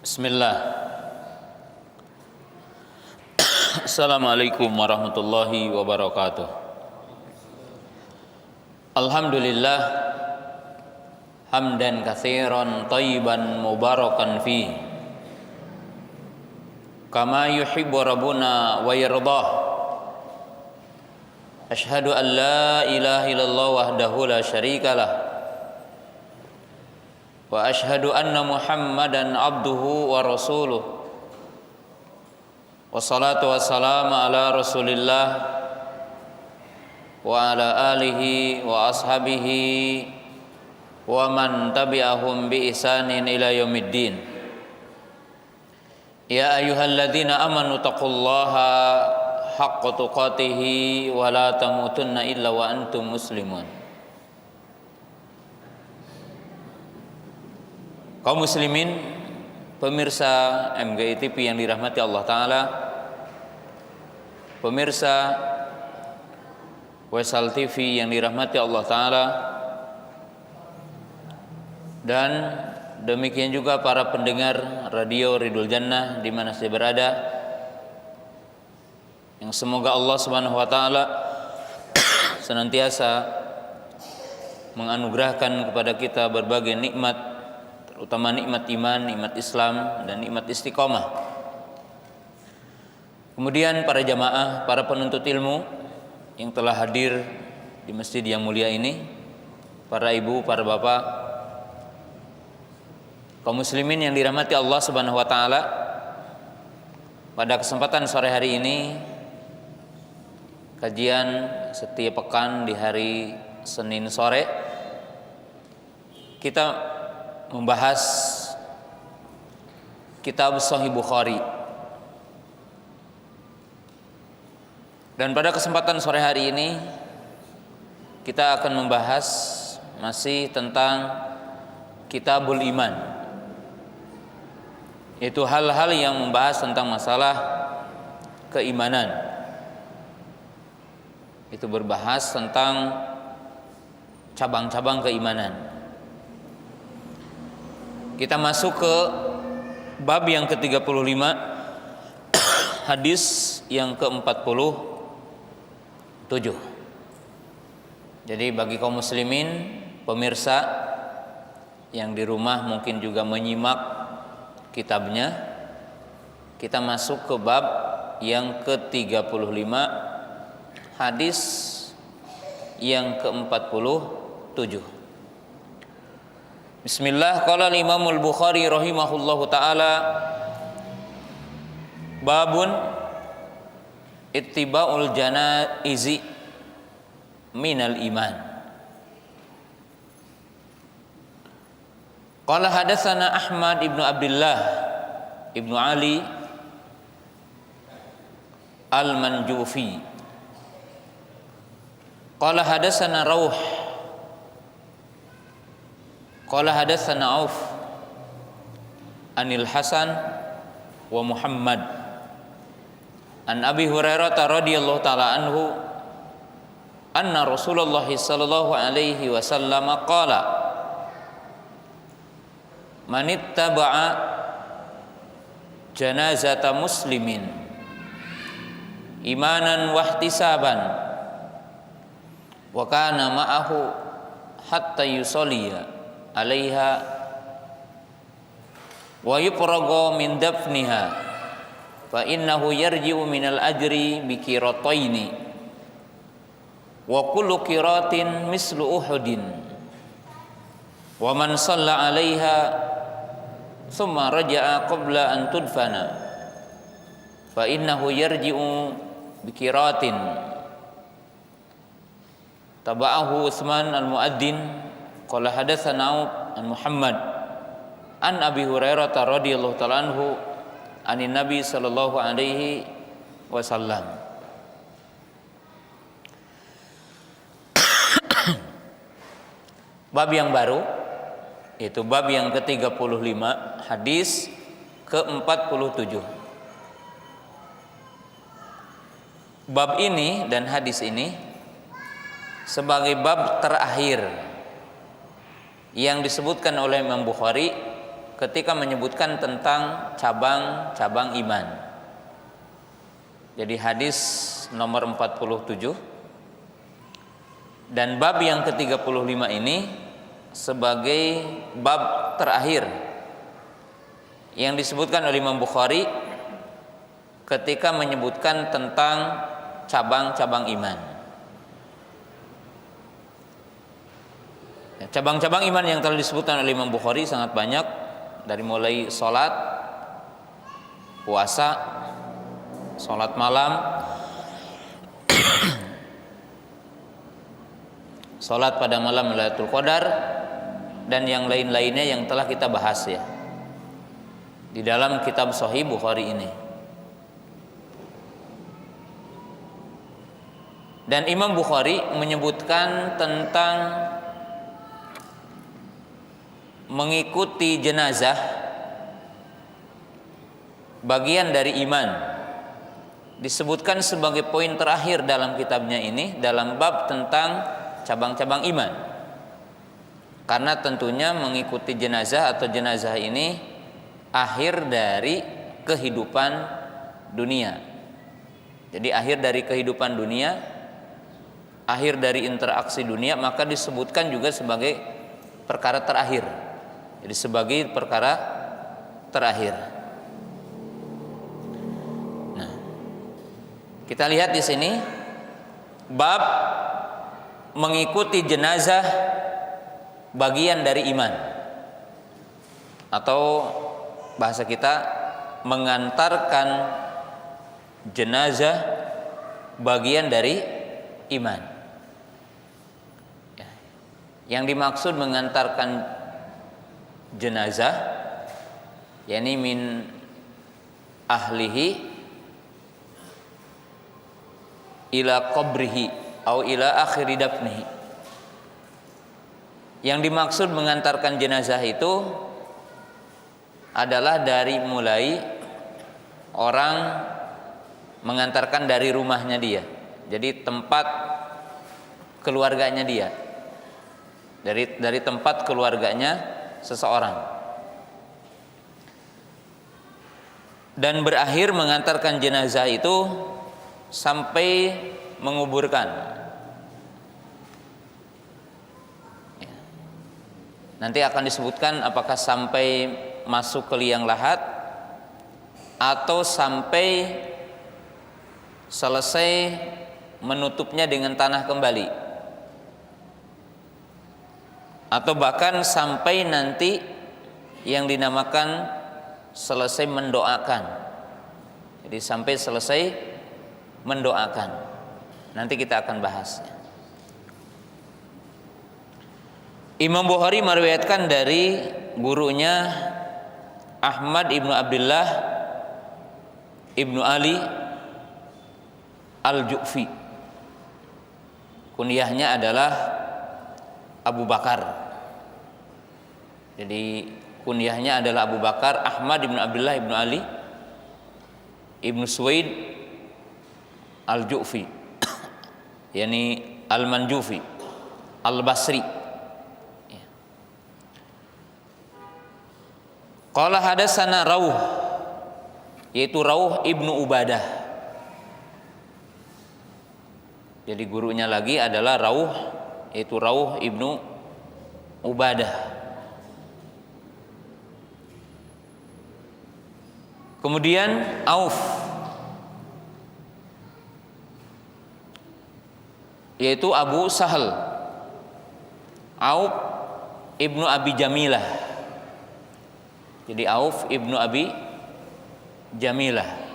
Bismillah. Assalamualaikum warahmatullahi wabarakatuh. Alhamdulillah hamdan katsiran thayyiban mubarakan fi kama yuhibbu rabbuna wa yardah. Asyhadu an la ilaha illallah wahdahu la syarikalah wa asyhadu anna Muhammadan abduhu wa rasuluh. Wassalatu wassalamu ala Rasulillah wa ala alihi wa ashabihi wa man tabi'ahum bi ihsanin ila yaumiddin. Ya ayyuhalladzina amanu taqullaha haqqa tuqatih wa la tamutunna illa wa antum muslimun. Kaum muslimin, pemirsa MGI TV yang dirahmati Allah Ta'ala, pemirsa Wesal TV yang dirahmati Allah Ta'ala, dan demikian juga para pendengar Radio Ridul Jannah di mana saya berada, yang semoga Allah Subhanahu wa Ta'ala senantiasa menganugerahkan kepada kita berbagai nikmat, terutama nikmat iman, nikmat Islam, dan nikmat istiqomah. Kemudian para jamaah, para penuntut ilmu yang telah hadir di masjid yang mulia ini, para ibu, para bapak, kaum muslimin yang dirahmati Allah Subhanahu wa Ta'ala. Pada kesempatan sore hari ini, kajian setiap pekan di hari Senin sore, kita membahas kitab Sahih Bukhari. Dan pada kesempatan sore hari ini kita akan membahas masih tentang Kitabul Iman, yaitu hal-hal yang membahas tentang masalah keimanan. Itu berbahas tentang cabang-cabang keimanan. Kita masuk ke bab yang ke-35, hadis yang ke-47. Jadi bagi kaum muslimin, pemirsa yang di rumah mungkin juga menyimak kitabnya, kita masuk ke bab yang ke-35, hadis yang ke-47. Bismillah. Qala Imamul Bukhari rahimahullahu taala, babun ittiba'ul janaizi minal iman. Qala hadatsana Ahmad ibnu Abdullah ibnu Ali al-Manjufi. Qala hadatsana Rauh qala hadatsana Auf anil Hasan wa Muhammad an Abi Hurairah radhiyallahu taala anhu anna Rasulullah sallallahu alaihi wasallam qala man ittaba'a janazata muslimin imanan wa ihtisaban wa kana ma'ahu hatta yusalliya alaiha wa yufraga min dafniha fa innahu yarji'u minal ajri bi qirataini wa kullu qiratin mislu uhudin wa man shalla alaiha thumma raja'a qabla an tudfana fa innahu yarji'u bi qiratin. Taba'ahu Utsman al-Muadzin qala hadatsana an Muhammad an Abi Hurairah radhiyallahu ta'ala anhu anin Nabi sallallahu alaihi wasallam. Bab yang baru, yaitu bab yang ke-35, hadis ke-47. Bab ini dan hadis ini sebagai bab terakhir yang disebutkan oleh Imam Bukhari ketika menyebutkan tentang cabang-cabang iman. Jadi hadis nomor 47 dan bab yang ke-35 ini sebagai bab terakhir yang disebutkan oleh Imam Bukhari ketika menyebutkan tentang cabang-cabang iman. Cabang-cabang iman yang telah disebutkan oleh Imam Bukhari sangat banyak, dari mulai sholat, puasa, sholat malam, sholat pada malam Lailatul Qadar, dan yang lain-lainnya yang telah kita bahas ya di dalam kitab Sahih Bukhari ini. Dan Imam Bukhari menyebutkan tentang mengikuti jenazah bagian dari iman, disebutkan sebagai poin terakhir dalam kitabnya ini, dalam bab tentang cabang-cabang iman. Karena tentunya mengikuti jenazah atau jenazah ini akhir dari kehidupan dunia. Jadi akhir dari kehidupan dunia, akhir dari interaksi dunia, maka disebutkan juga sebagai perkara terakhir. Jadi sebagai perkara terakhir. Nah, kita lihat di sini bab mengikuti jenazah bagian dari iman, atau bahasa kita mengantarkan jenazah bagian dari iman. Yang dimaksud mengantarkan jenazah yakni min ahlihi ila qabrihi atau ila akhiri dafnihi. Yang dimaksud mengantarkan jenazah itu adalah dari mulai orang mengantarkan dari rumahnya dia, jadi tempat keluarganya dia, dari tempat keluarganya seseorang, dan berakhir mengantarkan jenazah itu sampai menguburkan. Nanti akan disebutkan apakah sampai masuk ke liang lahat atau sampai selesai menutupnya dengan tanah kembali, atau bahkan sampai nanti yang dinamakan selesai mendoakan. Jadi sampai selesai mendoakan. Nanti kita akan bahasnya. Imam Bukhari meriwayatkan dari gurunya Ahmad ibnu Abdullah ibnu Ali Al-Ju'fi. Kunyahnya adalah Abu Bakar. Jadi kunyahnya adalah Abu Bakar Ahmad ibnu Abdullah ibnu Ali ibnu Suwaid Al-Ju'fi, yakni Al-Manjufi Al-Basri. Qala hadatsana Rauh, yaitu Rauh ibnu Ubadah. Jadi gurunya lagi adalah Rauh, yaitu Rauh ibnu Ubadah. Kemudian Auf, yaitu Abu Sahal, Auf ibnu Abi Jamilah. Jadi Auf ibnu Abi Jamilah.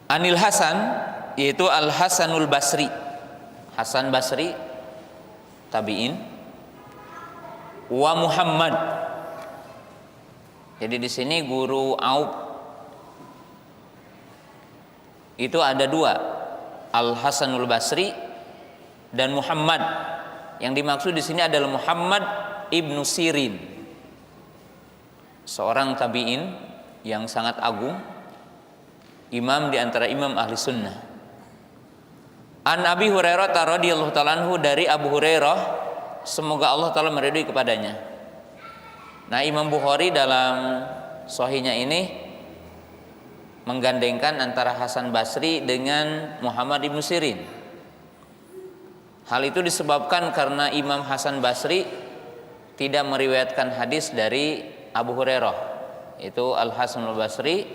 Anil Hasan, yaitu Al Hasanul Basri, Hasan Basri tabi'in. Wa Muhammad. Jadi di sini guru Auf itu ada dua, Al Hasanul Basri dan Muhammad. Yang dimaksud di sini adalah Muhammad ibnu Sirin, seorang tabi'in yang sangat agung, imam di antara imam ahli sunnah. An Abi Hurairah radhiyallahu ta'ala anhu, dari Abu Hurairah semoga Allah Ta'ala meridhoi kepadanya. Nah, Imam Bukhari dalam Sahihnya ini menggandengkan antara Hasan Basri dengan Muhammad ibnu Sirin. Hal itu disebabkan karena Imam Hasan Basri tidak meriwayatkan hadis dari Abu Hurairah. Itu Al-Hasan al-Basri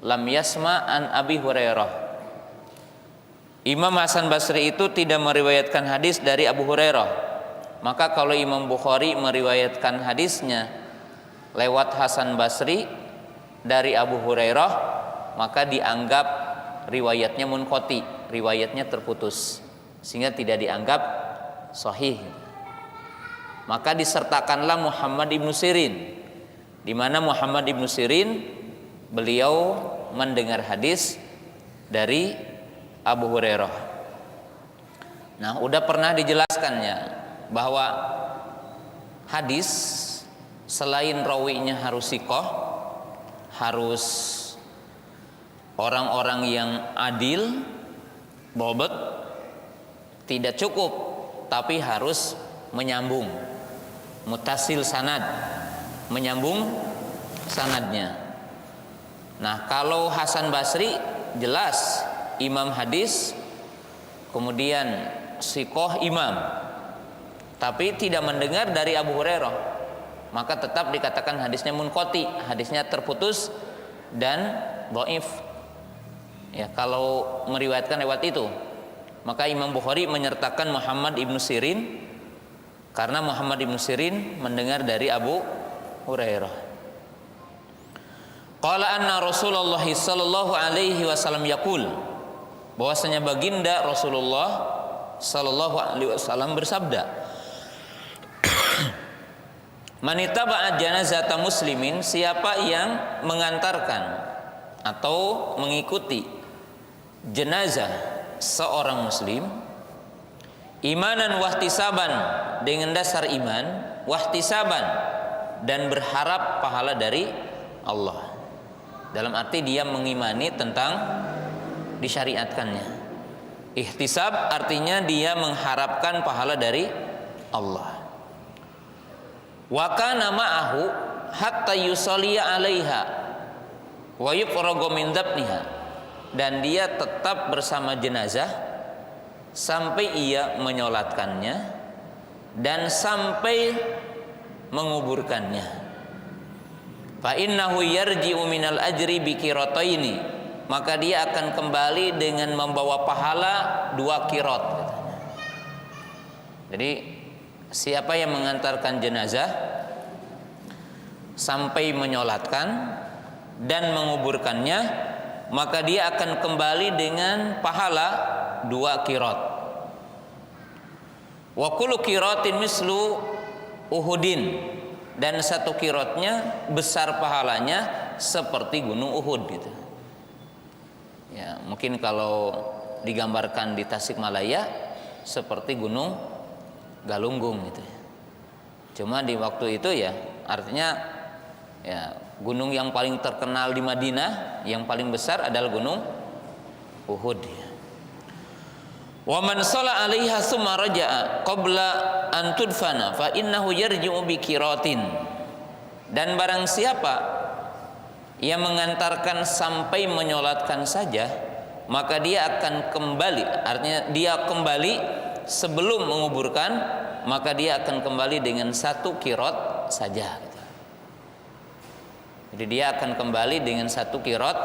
lam yasma an Abi Hurairah. Imam Hasan Basri itu tidak meriwayatkan hadis dari Abu Hurairah. Maka kalau Imam Bukhari meriwayatkan hadisnya lewat Hasan Basri dari Abu Hurairah, maka dianggap riwayatnya munqati, riwayatnya terputus, sehingga tidak dianggap sahih. Maka disertakanlah Muhammad ibnu Sirin, di mana Muhammad ibnu Sirin beliau mendengar hadis dari Abu Hurairah. Nah, udah pernah dijelaskannya bahwa hadis selain rawinya harus siqah, harus orang-orang yang adil, bobot, tidak cukup, tapi harus menyambung, mutasil sanad, menyambung sanadnya. Nah, kalau Hasan Basri jelas imam hadis, kemudian siqah imam, tapi tidak mendengar dari Abu Hurairah, maka tetap dikatakan hadisnya munqati, hadisnya terputus dan dhaif. Ya, kalau meriwayatkan lewat itu, maka Imam Bukhari menyertakan Muhammad ibnu Sirin karena Muhammad ibnu Sirin mendengar dari Abu Hurairah. Qala anna Rasulullah sallallahu alaihi wasallam yaqul, bahwasanya baginda Rasulullah sallallahu alaihi wasallam bersabda, man ittaba'a janazata muslimin, siapa yang mengantarkan atau mengikuti jenazah seorang muslim, imanan wahtisaban, dengan dasar iman, wahtisaban, dan berharap pahala dari Allah, dalam arti dia mengimani tentang disyariatkannya. Ihtisab artinya dia mengharapkan pahala dari Allah. Wa kana ma'ahu hatta yusalliya 'alaiha wa yufragu min dafniha, dan dia tetap bersama jenazah sampai ia menyolatkannya dan sampai menguburkannya. Fa innahu yarji'u minal ajri bi qirataini, maka dia akan kembali dengan membawa pahala 2 qirat. Jadi siapa yang mengantarkan jenazah sampai menyolatkan dan menguburkannya, maka dia akan kembali dengan pahala 2 qirat. Wa kullu qiratin mislu Uhudin, dan 1 qiratnya besar pahalanya seperti gunung Uhud gitu. Ya, mungkin kalau digambarkan di Tasikmalaya seperti gunung Galunggung gitu ya. Cuma di waktu itu ya artinya ya gunung yang paling terkenal di Madinah, yang paling besar adalah gunung Uhud ya. Wa man shalla 'alaiha tsumma raja'a qabla an tudfana fa innahu yarji'u bi qiratin, dan barang siapa yang mengantarkan sampai menyolatkan saja, maka dia akan kembali, artinya dia kembali sebelum menguburkan, maka dia akan kembali dengan 1 qirat saja. Jadi dia akan kembali dengan 1 qirat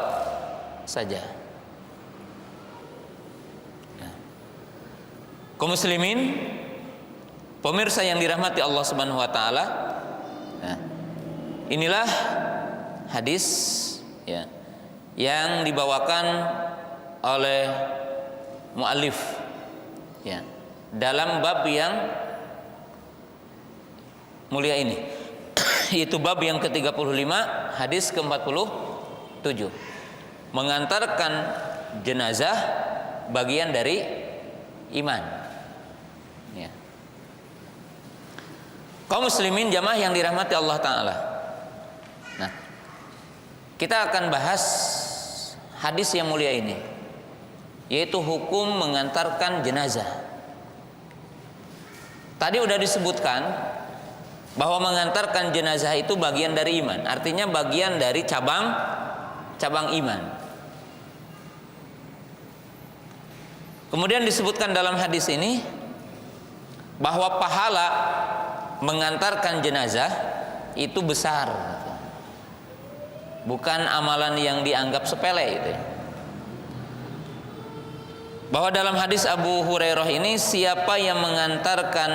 saja. Nah, kaum muslimin, pemirsa yang dirahmati Allah Subhanahu wa taala, nah, inilah hadis ya yang dibawakan oleh muallif ya dalam bab yang mulia ini, yaitu bab yang ke-35, hadis ke-47, mengantarkan jenazah bagian dari iman ya. Kaum muslimin jamaah yang dirahmati Allah taala, nah, kita akan bahas hadis yang mulia ini, yaitu hukum mengantarkan jenazah. Tadi udah disebutkan bahwa mengantarkan jenazah itu bagian dari iman, artinya bagian dari cabang iman. Kemudian disebutkan dalam hadis ini bahwa pahala mengantarkan jenazah itu besar, bukan amalan yang dianggap sepele itu. Bahwa dalam hadis Abu Hurairah ini, siapa yang mengantarkan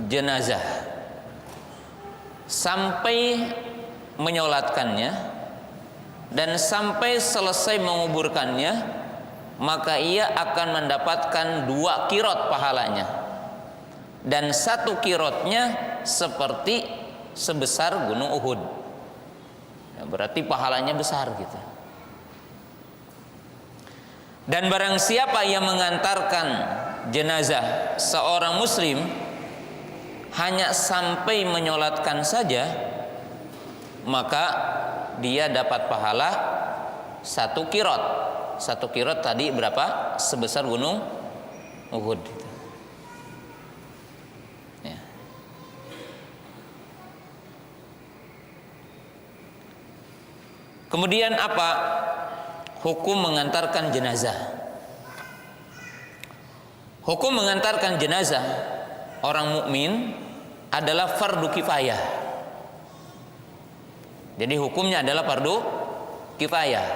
jenazah sampai menyolatkannya dan sampai selesai menguburkannya, maka ia akan mendapatkan 2 kirot pahalanya, dan 1 kirotnya seperti sebesar gunung Uhud. Ya, berarti pahalanya besar gitu. Dan barang siapa yang mengantarkan jenazah seorang muslim hanya sampai menyolatkan saja, maka dia dapat pahala 1 kirot. 1 kirot tadi berapa? Sebesar gunung Uhud. Ya. Kemudian apa hukum mengantarkan jenazah? Hukum mengantarkan jenazah orang mukmin adalah fardu kifayah. Jadi hukumnya adalah fardu kifayah.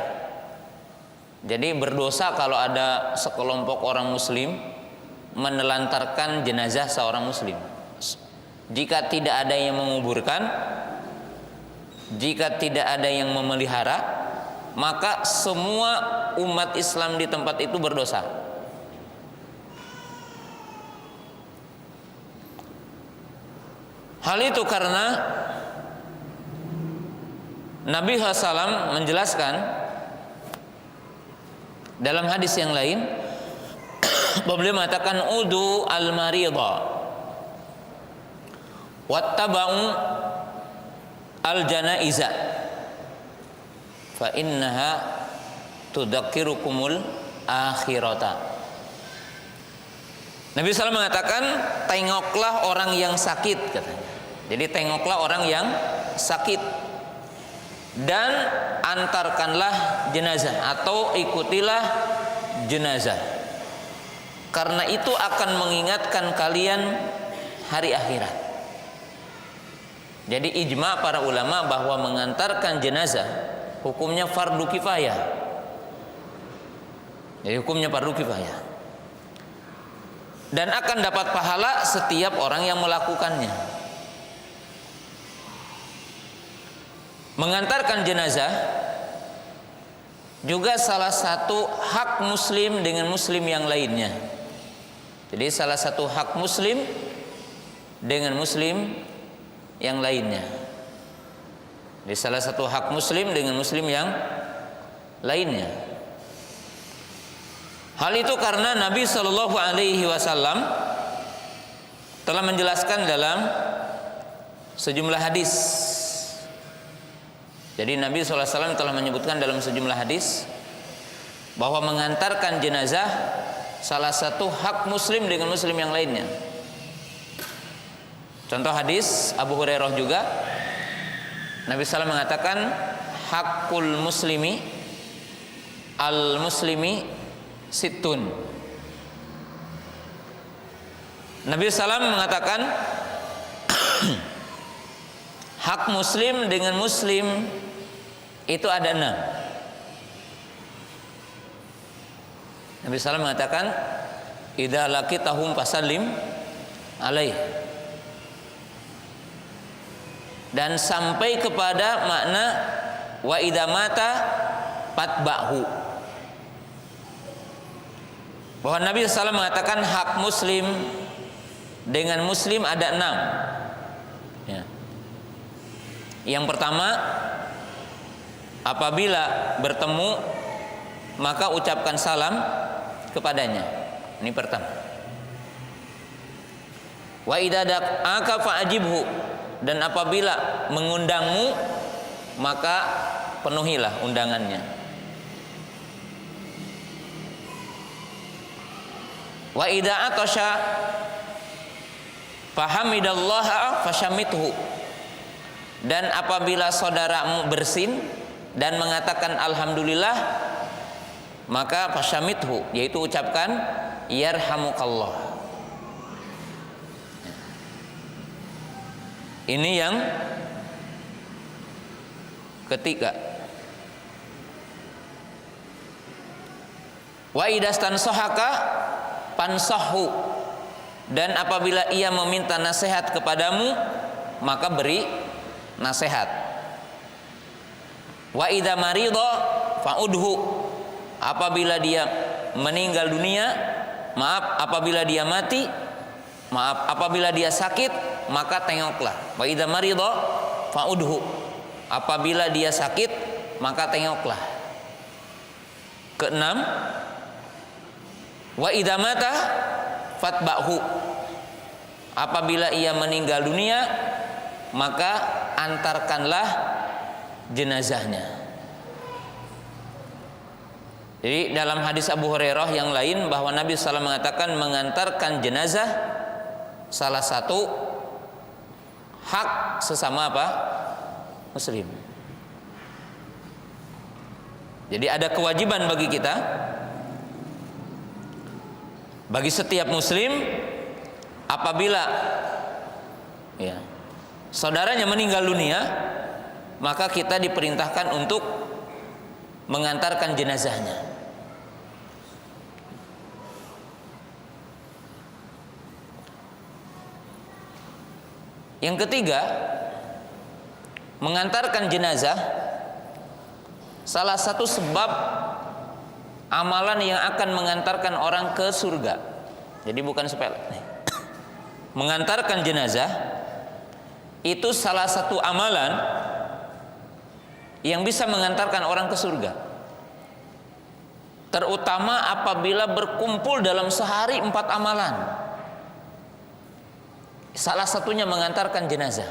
Jadi berdosa kalau ada sekelompok orang muslim menelantarkan jenazah seorang muslim. Jika tidak ada yang menguburkan, jika tidak ada yang memelihara, maka semua umat Islam di tempat itu berdosa. Hal itu karena Nabi SAW menjelaskan dalam hadis yang lain, beliau mengatakan udu al-maridha wattaba'u al-janaiza fa innaha tudzakirukumul akhirata. Nabi SAW mengatakan, tengoklah orang yang sakit, katanya. Jadi tengoklah orang yang sakit dan antarkanlah jenazah atau ikutilah jenazah, karena itu akan mengingatkan kalian hari akhirat. Jadi ijma para ulama bahwa mengantarkan jenazah hukumnya fardu kifayah. Jadi hukumnya fardu kifayah, dan akan dapat pahala setiap orang yang melakukannya. Mengantarkan jenazah juga salah satu hak muslim dengan muslim yang lainnya. Jadi salah satu hak muslim dengan muslim yang lainnya. Jadi salah satu hak muslim dengan muslim yang lainnya. Hal itu karena Nabi Shallallahu Alaihi Wasallam telah menjelaskan dalam sejumlah hadis. Jadi Nabi SAW telah menyebutkan dalam sejumlah hadis bahwa mengantarkan jenazah salah satu hak muslim dengan muslim yang lainnya. Contoh hadis Abu Hurairah juga, Nabi SAW mengatakan hakul muslimi al muslimi situn. Nabi SAW mengatakan hak muslim dengan muslim itu ada 6. Nabi SAW mengatakan idza laqitahum fasallim alaih, dan sampai kepada makna wa idza mata fatba'hu, bahwa Nabi SAW mengatakan hak muslim dengan muslim ada 6 ya. Yang pertama, apabila bertemu maka ucapkan salam kepadanya. Ini pertama. Wa idza da'aka fa'ajibhu, dan apabila mengundangmu maka penuhilah undangannya. Wa idza atasha Fahamidallaha fasyamithu. Dan apabila saudaramu bersin dan mengatakan alhamdulillah, maka fasyamithu, yaitu ucapkan yarhamukallah. Ini yang ketiga. Wa idastansahaka pansahhu. Dan apabila ia meminta nasihat kepadamu, maka beri nasihat. Wa idza marida fa'udhu. Apabila dia meninggal dunia, apabila dia mati, apabila dia sakit, maka tengoklah. Wa idza marida fa'udhu. Apabila dia sakit, maka tengoklah. Keenam, wa idza mata fatba'hu. Apabila ia meninggal dunia, maka antarkanlah jenazahnya. Jadi dalam hadis Abu Hurairah yang lain bahwa Nabi SAW mengatakan mengantarkan jenazah salah satu hak sesama apa? Muslim. Jadi ada kewajiban bagi kita, bagi setiap muslim, apabila saudaranya meninggal dunia, maka kita diperintahkan untuk mengantarkan jenazahnya. Yang ketiga, mengantarkan jenazah salah satu sebab amalan yang akan mengantarkan orang ke surga. Jadi bukan sepele. Mengantarkan jenazah itu salah satu amalan yang bisa mengantarkan orang ke surga. Terutama apabila berkumpul dalam sehari 4 amalan. Salah satunya mengantarkan jenazah.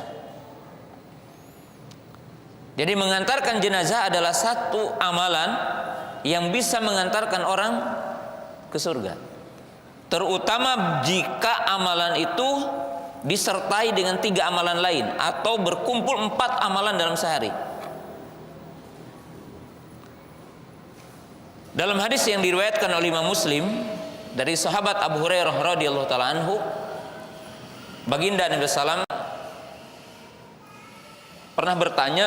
Jadi mengantarkan jenazah adalah satu amalan yang bisa mengantarkan orang ke surga. Terutama jika amalan itu disertai dengan 3 amalan lain atau berkumpul 4 amalan dalam sehari. Dalam hadis yang diriwayatkan oleh Imam Muslim dari sahabat Abu Hurairah radhiyallahu taala anhu, baginda Nabi sallam pernah bertanya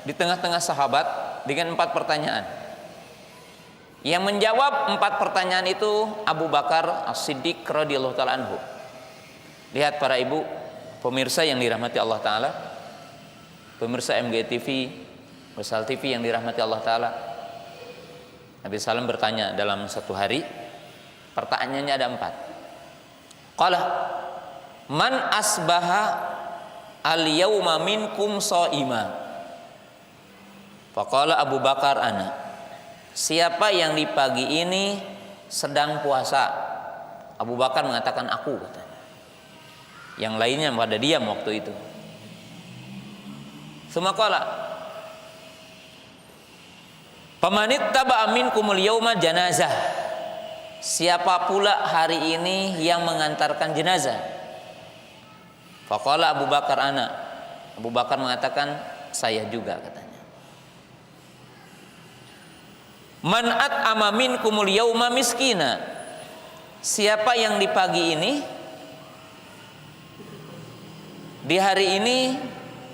di tengah-tengah sahabat dengan 4 pertanyaan. Yang menjawab 4 pertanyaan itu Abu Bakar As-Siddiq radhiyallahu taala anhu. Lihat para ibu pemirsa yang dirahmati Allah taala, pemirsa MGTV, Besal TV yang dirahmati Allah taala. Nabi sallam bertanya dalam satu hari, pertanyaannya ada 4. Qala man asbaha al-yauma minkum shaima. Faqala Abu Bakar ana. Siapa yang di pagi ini sedang puasa? Abu Bakar mengatakan aku, katanya. Yang lainnya pada diam waktu itu. Sumaqala pamanit taba'a minkumul yauma janazah. Siapa pula hari ini yang mengantarkan jenazah? Faqala Abu Bakar ana. Abu Bakar mengatakan saya juga, katanya. Man at'ama minkumul yauma miskina. Siapa yang di pagi ini, di hari ini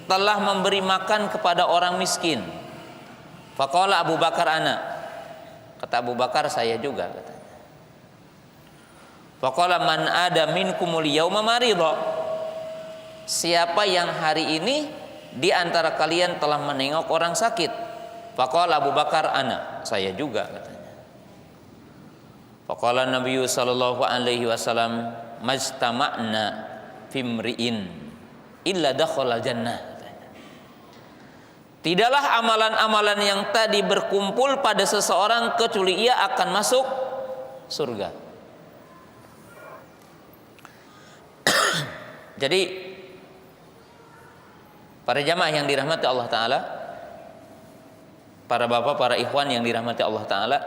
telah memberi makan kepada orang miskin? Faqala Abu Bakar ana. Kata Abu Bakar saya juga, katanya. Faqala man ada minkumul yauma maridha. Siapa yang hari ini di antara kalian telah menengok orang sakit? Faqala Abu Bakar ana. Saya juga, katanya. Faqala Nabi sallallahu alaihi wasallam majtama'na fimri'in illa dakhala jannah. Tidaklah amalan-amalan yang tadi berkumpul pada seseorang kecuali ia akan masuk surga. Jadi para jamaah yang dirahmati Allah taala, para bapak, para ikhwan yang dirahmati Allah taala,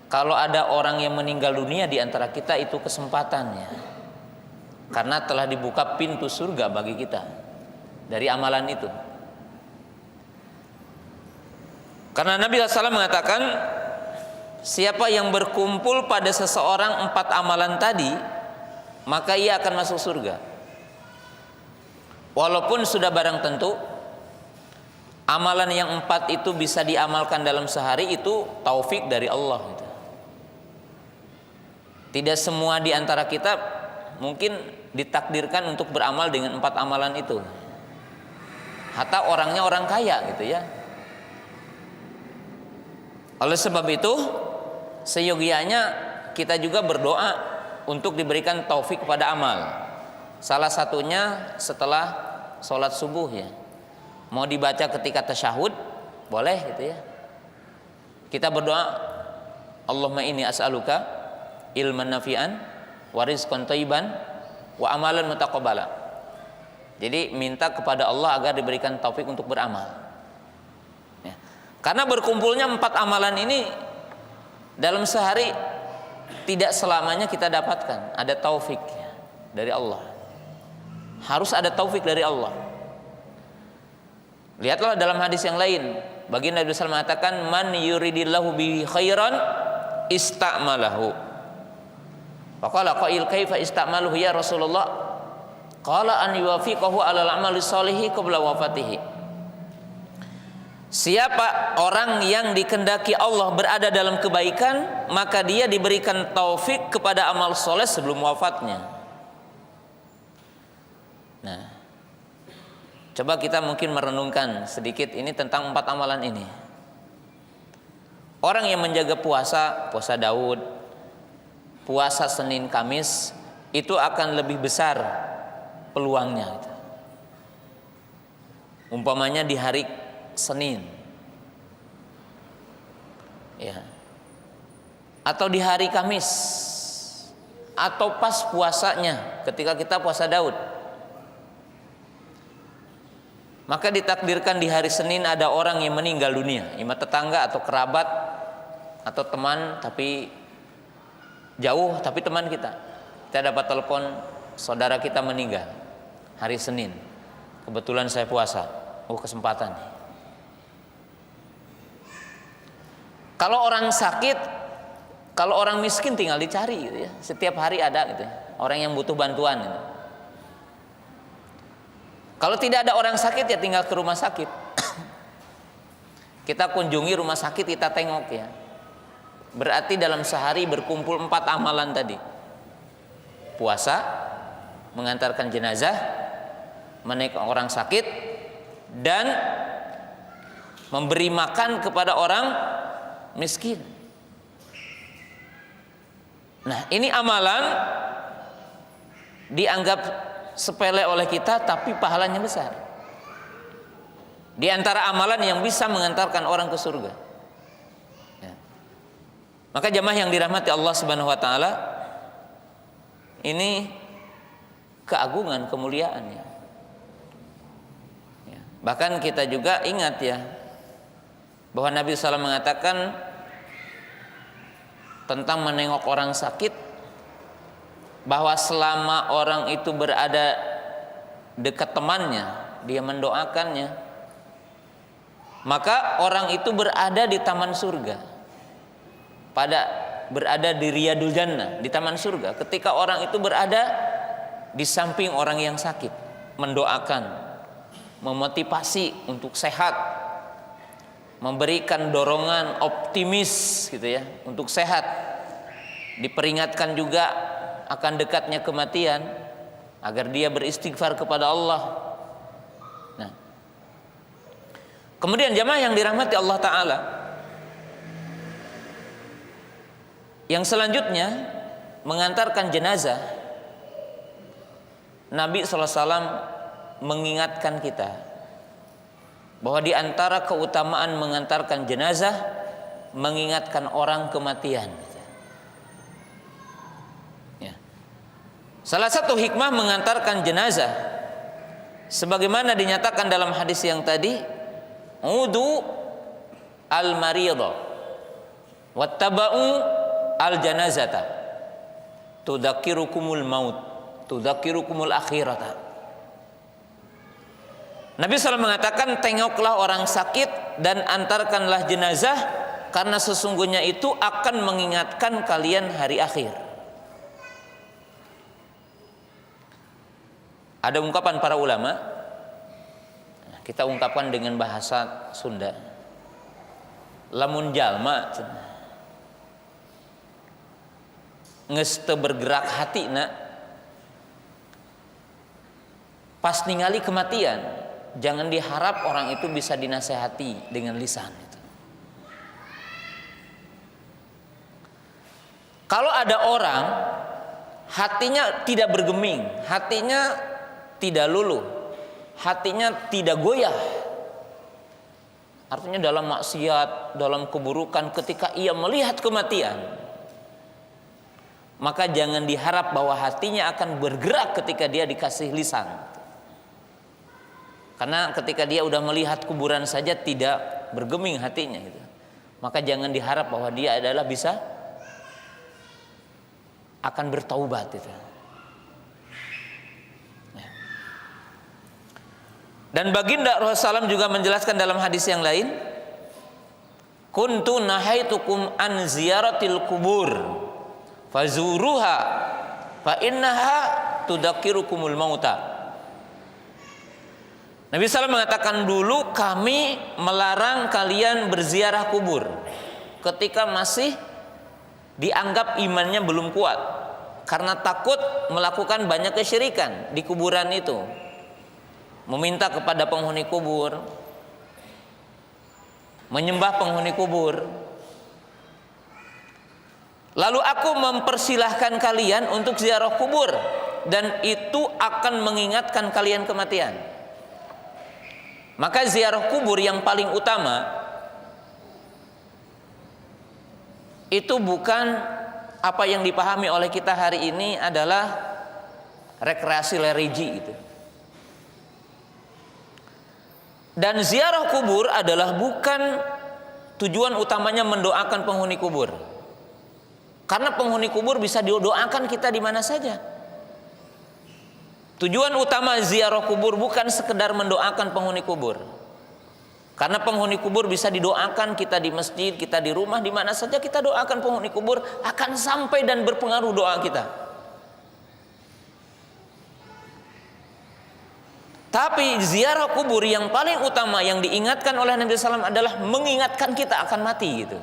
kalau ada orang yang meninggal dunia di antara kita, itu kesempatannya karena telah dibuka pintu surga bagi kita dari amalan itu. Karena Nabi SAW mengatakan, siapa yang berkumpul pada seseorang 4 amalan tadi, maka ia akan masuk surga. Walaupun sudah barang tentu amalan yang 4 itu bisa diamalkan dalam sehari, itu taufik dari Allah gitu. Tidak semua di antara kita mungkin ditakdirkan untuk beramal dengan 4 amalan itu. Hatta orangnya orang kaya gitu ya. Oleh sebab itu, seyogianya kita juga berdoa untuk diberikan taufik kepada amal. Salah satunya setelah sholat subuh ya. Mau dibaca ketika tasyahud, boleh gitu ya. Kita berdoa, Allahumma inni as'aluka ilman nafi'an wa rizqan thayyiban wa amalan mutaqabbala. Jadi minta kepada Allah agar diberikan taufik untuk beramal. Ya. Karena berkumpulnya 4 amalan ini dalam sehari tidak selamanya kita dapatkan. Ada taufik dari Allah. Harus ada taufik dari Allah. Lihatlah dalam hadis yang lain, baginda Nabi SAW mengatakan, man yuridillahu bihi khairan ista'malahu. Faqala qail kaifa ista'maluhu ya Rasulullah? Qala an yuwafiqahu 'alal 'amali sholihi qabla wafatihi. Siapa orang yang dikehendaki Allah berada dalam kebaikan, maka dia diberikan taufik kepada amal soleh sebelum wafatnya. Nah, coba kita mungkin merenungkan sedikit ini tentang 4 amalan ini. Orang yang menjaga puasa Daud, puasa Senin Kamis, itu akan lebih besar peluangnya. Umpamanya di hari Senin, ya, atau di hari Kamis, atau pas puasanya ketika kita puasa Daud, maka ditakdirkan di hari Senin ada orang yang meninggal dunia, imam tetangga atau kerabat atau teman tapi jauh, tapi teman kita dapat telepon saudara kita meninggal hari Senin, kebetulan saya puasa, kesempatan nih. Kalau orang sakit, kalau orang miskin tinggal dicari gitu ya. Setiap hari ada gitu ya, orang yang butuh bantuan gitu. Kalau tidak ada orang sakit ya tinggal ke rumah sakit. Kita kunjungi rumah sakit, kita tengok ya. Berarti dalam sehari berkumpul 4 amalan tadi. Puasa, mengantarkan jenazah, menengok orang sakit, dan memberi makan kepada orang miskin. Nah, ini amalan dianggap sepele oleh kita, tapi pahalanya besar. Di antara amalan yang bisa mengantarkan orang ke surga. Ya. Maka jamaah yang dirahmati Allah Subhanahu wa taala, ini keagungan, kemuliaannya. Ya. Bahkan kita juga ingat ya, bahwa Nabi SAW mengatakan tentang menengok orang sakit, bahwa selama orang itu berada dekat temannya, dia mendoakannya, maka orang itu berada di taman surga, berada di Riyadul Jannah, di taman surga. Ketika orang itu berada di samping orang yang sakit, mendoakan, memotivasi untuk sehat, memberikan dorongan optimis gitu ya untuk sehat, diperingatkan juga akan dekatnya kematian agar dia beristighfar kepada Allah. Nah, kemudian jamaah yang dirahmati Allah Ta'ala, yang selanjutnya mengantarkan jenazah, Nabi SAW mengingatkan kita bahwa di antara keutamaan mengantarkan jenazah, mengingatkan orang kematian. Ya. Salah satu hikmah mengantarkan jenazah, sebagaimana dinyatakan dalam hadis yang tadi, udu al-mariyadha wattaba'u al-janazata tudzakirukumul maut. tudzakirukumul akhirata. Nabi SAW mengatakan, tengoklah orang sakit dan antarkanlah jenazah, karena sesungguhnya itu akan mengingatkan kalian hari akhir. Ada ungkapan para ulama, kita ungkapkan dengan bahasa Sunda, lamun jalma geus teu bergerak hatina pas ningali kematian, jangan diharap orang itu bisa dinasehati dengan lisan itu. Kalau ada orang hatinya tidak bergeming, hatinya tidak luluh, hatinya tidak goyah, artinya dalam maksiat, dalam keburukan, ketika ia melihat kematian, maka jangan diharap bahwa hatinya akan bergerak ketika dia dikasih lisan. Karena ketika dia udah melihat kuburan saja tidak bergeming hatinya gitu. Maka jangan diharap bahwa dia adalah bisa akan bertaubat itu. Dan baginda Rasulullah SAW juga menjelaskan dalam hadis yang lain, kuntu nahaitukum an ziyaratil kubur fazuruha fa innaha tudzakirukumul mauta. Nabi SAW mengatakan, dulu kami melarang kalian berziarah kubur ketika masih dianggap imannya belum kuat, karena takut melakukan banyak kesyirikan di kuburan itu, meminta kepada penghuni kubur, menyembah penghuni kubur. Lalu aku mempersilahkan kalian untuk ziarah kubur, dan itu akan mengingatkan kalian kematian. Maka ziarah kubur yang paling utama itu bukan apa yang dipahami oleh kita hari ini adalah rekreasi religi itu. Dan ziarah kubur adalah bukan tujuan utamanya mendoakan penghuni kubur. Karena penghuni kubur bisa didoakan kita di mana saja. Tujuan utama ziarah kubur bukan sekedar mendoakan penghuni kubur. Karena penghuni kubur bisa didoakan kita di masjid, kita di rumah, di mana saja kita doakan penghuni kubur akan sampai dan berpengaruh doa kita. Tapi ziarah kubur yang paling utama yang diingatkan oleh Nabi SAW adalah mengingatkan kita akan mati gitu.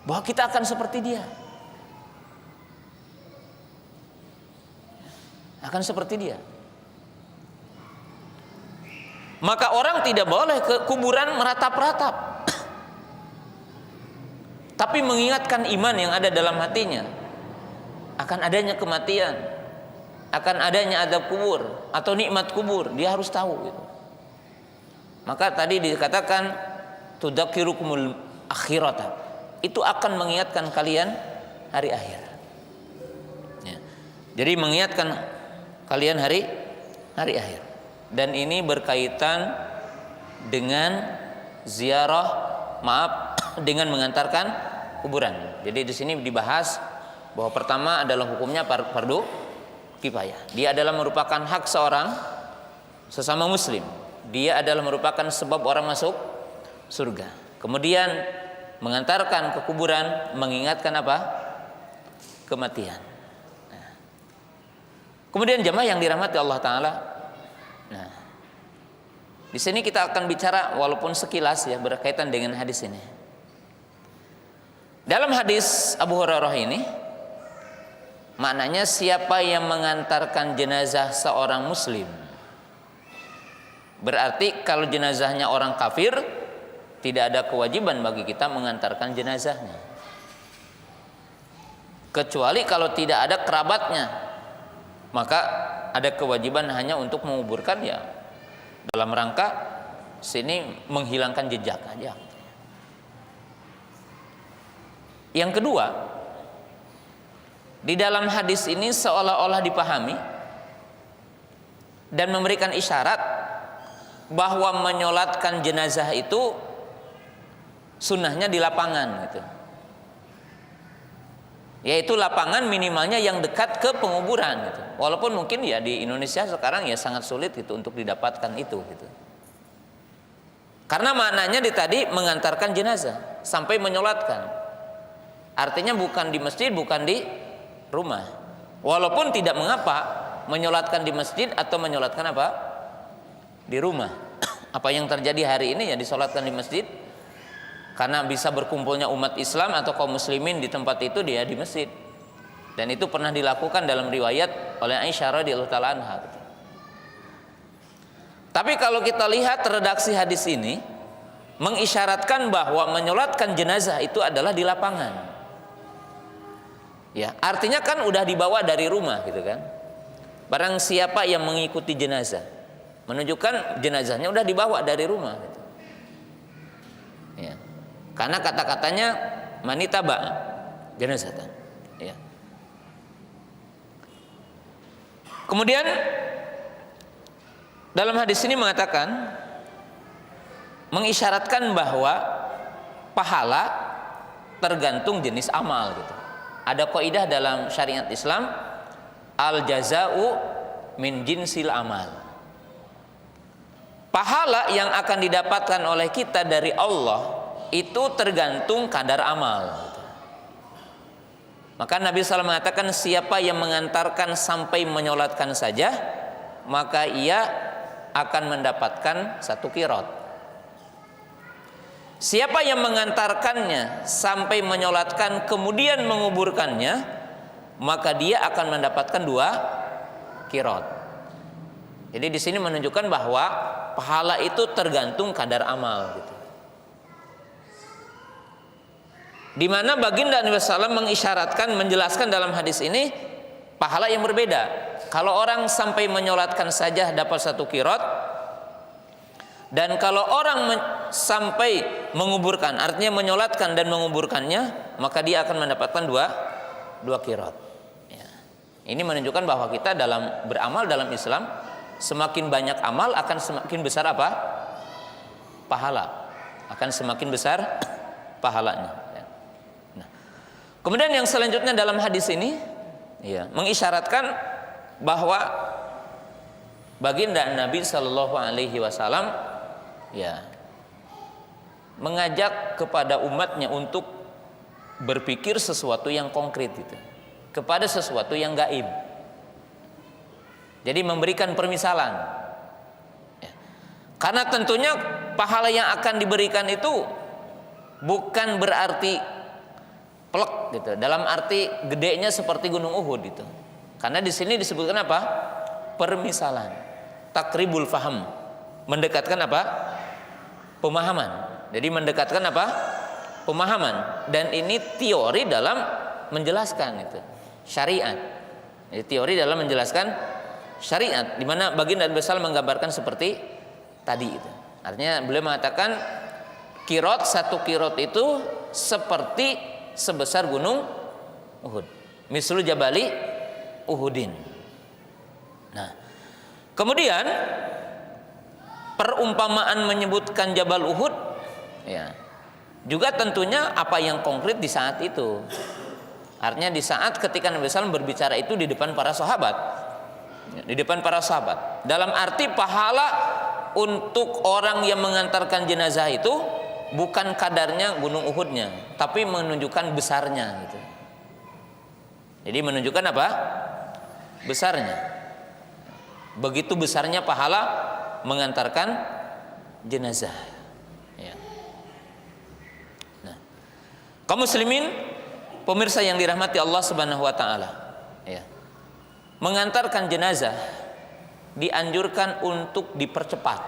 Bahwa kita akan seperti dia. Akan seperti dia. Maka orang tidak boleh ke kuburan meratap-ratap. Tapi mengingatkan iman yang ada dalam hatinya akan adanya kematian, akan adanya azab kubur atau nikmat kubur, dia harus tahu gitu. Maka tadi dikatakan tudzakirukumul akhirata, itu akan mengingatkan kalian hari akhir ya. Jadi mengingatkan kalian hari akhir. Dan ini berkaitan dengan dengan mengantarkan kuburan. Jadi di sini dibahas bahwa pertama adalah hukumnya fardu kifayah. Dia adalah merupakan hak seorang sesama muslim. Dia adalah merupakan sebab orang masuk surga. Kemudian mengantarkan ke kuburan mengingatkan apa? Kematian. Nah. Kemudian jemaah yang dirahmati Allah Ta'ala, nah, di sini kita akan bicara walaupun sekilas ya berkaitan dengan hadis ini. Dalam hadis Abu Hurairah ini, maknanya siapa yang mengantarkan jenazah seorang muslim, berarti kalau jenazahnya orang kafir, tidak ada kewajiban bagi kita mengantarkan jenazahnya, kecuali kalau tidak ada kerabatnya, maka ada kewajiban hanya untuk menguburkan ya dalam rangka sini menghilangkan jejak aja. Yang kedua, di dalam hadis ini seolah-olah dipahami dan memberikan isyarat bahwa menyolatkan jenazah itu sunnahnya di lapangan gitu. yaitu lapangan minimalnya yang dekat ke penguburan gitu. Walaupun mungkin ya di Indonesia sekarang ya sangat sulit gitu untuk didapatkan itu gitu. Karena maknanya tadi mengantarkan jenazah sampai menyolatkan. Artinya bukan di masjid, bukan di rumah. Walaupun tidak mengapa menyolatkan di masjid atau menyolatkan apa? Di rumah. Apa yang terjadi hari ini ya disolatkan di masjid. Karena bisa berkumpulnya umat Islam atau kaum muslimin di tempat itu dia di masjid. Dan itu pernah dilakukan dalam riwayat oleh Aisyah radhiyallahu taala anha. Tapi kalau kita lihat redaksi hadis ini mengisyaratkan bahwa menyolatkan jenazah itu adalah di lapangan. Ya, artinya kan udah dibawa dari rumah gitu kan. Barang siapa yang mengikuti jenazah, menunjukkan jenazahnya udah dibawa dari rumah gitu. Ya. Karena kata-katanya manitaba jenazatan. Ya. Kemudian dalam hadis ini mengatakan mengisyaratkan bahwa pahala tergantung jenis amal gitu. Ada kaidah dalam syariat Islam, al jaza'u min jinsil amal. Pahala yang akan didapatkan oleh kita dari Allah itu tergantung kadar amal. Maka Nabi SAW mengatakan siapa yang mengantarkan sampai menyolatkan saja, maka ia akan mendapatkan 1 qirot. Siapa yang mengantarkannya sampai menyolatkan kemudian menguburkannya, maka dia akan mendapatkan 2 qirot. Jadi di sini menunjukkan bahwa pahala itu tergantung kadar amal gitu. Di mana baginda Nabi SAW mengisyaratkan, menjelaskan dalam hadis ini pahala yang berbeda. Kalau orang sampai menyolatkan saja dapat 1 qirot, dan kalau orang sampai menguburkan, artinya menyolatkan dan menguburkannya, maka dia akan mendapatkan 2 qirot. Ya. Ini menunjukkan bahwa kita dalam beramal dalam Islam, semakin banyak amal akan semakin besar apa? Pahala. Akan semakin besar pahalanya. Kemudian yang selanjutnya dalam hadis ini ya, mengisyaratkan bahwa baginda Nabi Shallallahu Alaihi Wasallam ya mengajak kepada umatnya untuk berpikir sesuatu yang konkret itu, kepada sesuatu yang gaib. Jadi memberikan permisalan ya. Karena tentunya pahala yang akan diberikan itu bukan berarti plek gitu, dalam arti gedenya seperti gunung Uhud itu. Karena di sini disebutkan apa? Permisalan, takribul faham, mendekatkan apa? Pemahaman. Jadi mendekatkan apa? Pemahaman. Dan ini teori dalam menjelaskan itu syariat. Jadi teori dalam menjelaskan syariat, di mana baginda Nabi SAW menggambarkan seperti tadi itu. Artinya beliau mengatakan qirot, 1 qirot itu seperti sebesar gunung Uhud, mislu jabali Uhudin. Nah, kemudian perumpamaan menyebutkan Jabal Uhud ya, juga tentunya apa yang konkret di saat itu. Artinya di saat ketika Nabi SAW berbicara itu di depan para sahabat, di depan para sahabat, dalam arti pahala untuk orang yang mengantarkan jenazah itu bukan kadarnya gunung Uhudnya, tapi menunjukkan besarnya gitu. Jadi menunjukkan apa? Besarnya. Begitu besarnya pahala mengantarkan jenazah. Ya. Nah, kaum muslimin, pemirsa yang dirahmati Allah Subhanahu wa taala, ya. Mengantarkan jenazah dianjurkan untuk dipercepat.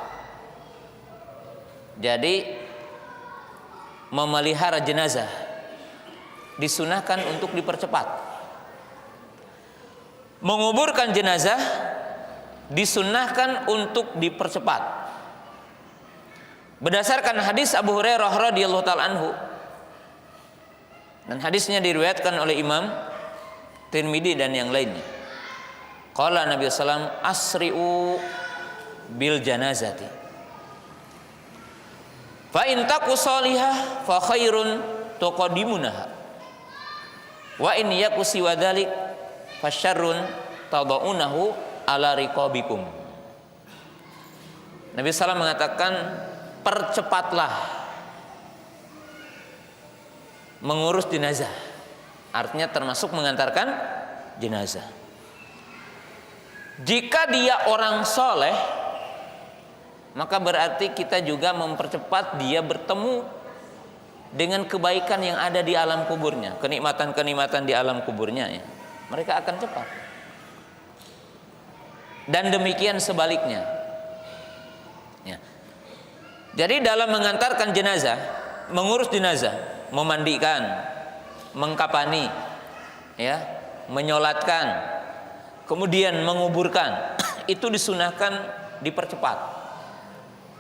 Jadi memelihara jenazah disunahkan untuk dipercepat. Menguburkan jenazah disunahkan untuk dipercepat. Berdasarkan hadis Abu Hurairah radhiyallahu taala anhu, dan hadisnya diriwayatkan oleh Imam Tirmidzi dan yang lainnya. Qala Nabi sallallahu alaihi wasallam asri'u bil janazati. Fa in taku salihah fa khairun tuqaddimunaha. Wa in yaku siwa dzalik fasyarrun tadaunahu ala riqabikum. Nabi SAW mengatakan, percepatlah mengurus jenazah. Artinya termasuk mengantarkan jenazah. Jika dia orang soleh, maka berarti kita juga mempercepat dia bertemu dengan kebaikan yang ada di alam kuburnya, kenikmatan-kenikmatan di alam kuburnya ya. Mereka akan cepat. Dan demikian sebaliknya. Ya. Jadi dalam mengantarkan jenazah, mengurus jenazah, memandikan, mengkapani, ya, menyolatkan, kemudian menguburkan, itu disunahkan dipercepat.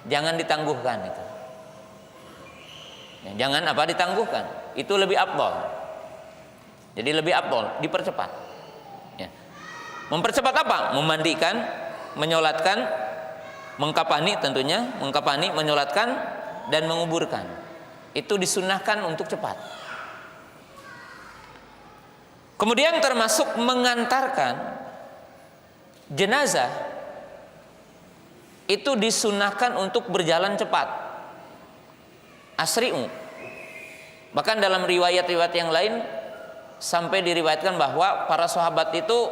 Jangan ditangguhkan itu. Ya, jangan ditangguhkan. Itu lebih afdal. Jadi lebih afdal dipercepat. Ya. Mempercepat apa? Memandikan, menyolatkan, mengkapani tentunya, mengkapani, menyolatkan dan menguburkan. Itu disunahkan untuk cepat. Kemudian termasuk mengantarkan jenazah itu disunahkan untuk berjalan cepat. Asri'u. Bahkan dalam riwayat-riwayat yang lain sampai diriwayatkan bahwa para sahabat itu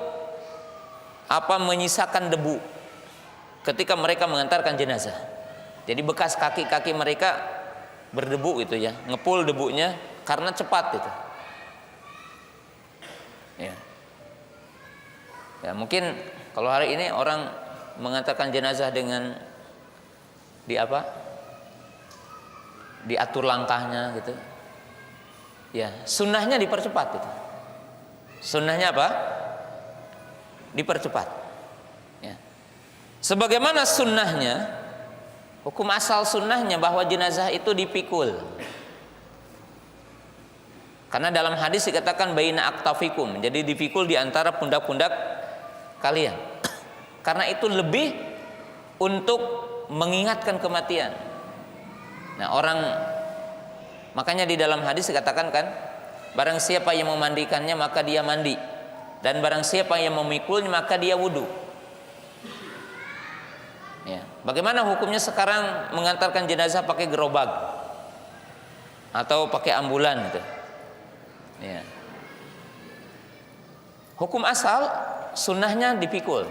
menyisakan debu ketika mereka mengantarkan jenazah. Jadi bekas kaki-kaki mereka berdebu itu ya, ngepul debunya karena cepat itu. Ya. Ya, mungkin kalau hari ini orang mengantarkan jenazah dengan diatur langkahnya gitu. Ya, sunnahnya dipercepat itu. Sunnahnya apa? Dipercepat. Ya. Sebagaimana sunnahnya, hukum asal sunnahnya bahwa jenazah itu dipikul. Karena dalam hadis dikatakan baina aktafikum, jadi dipikul di antara pundak-pundak kalian. Karena itu lebih untuk mengingatkan kematian. Nah, makanya di dalam hadis dikatakan kan, barang siapa yang memandikannya maka dia mandi, dan barang siapa yang memikulnya maka dia wudu. Ya. Bagaimana hukumnya sekarang mengantarkan jenazah pakai gerobak atau pakai ambulan gitu? Ya. Hukum asal sunnahnya dipikul,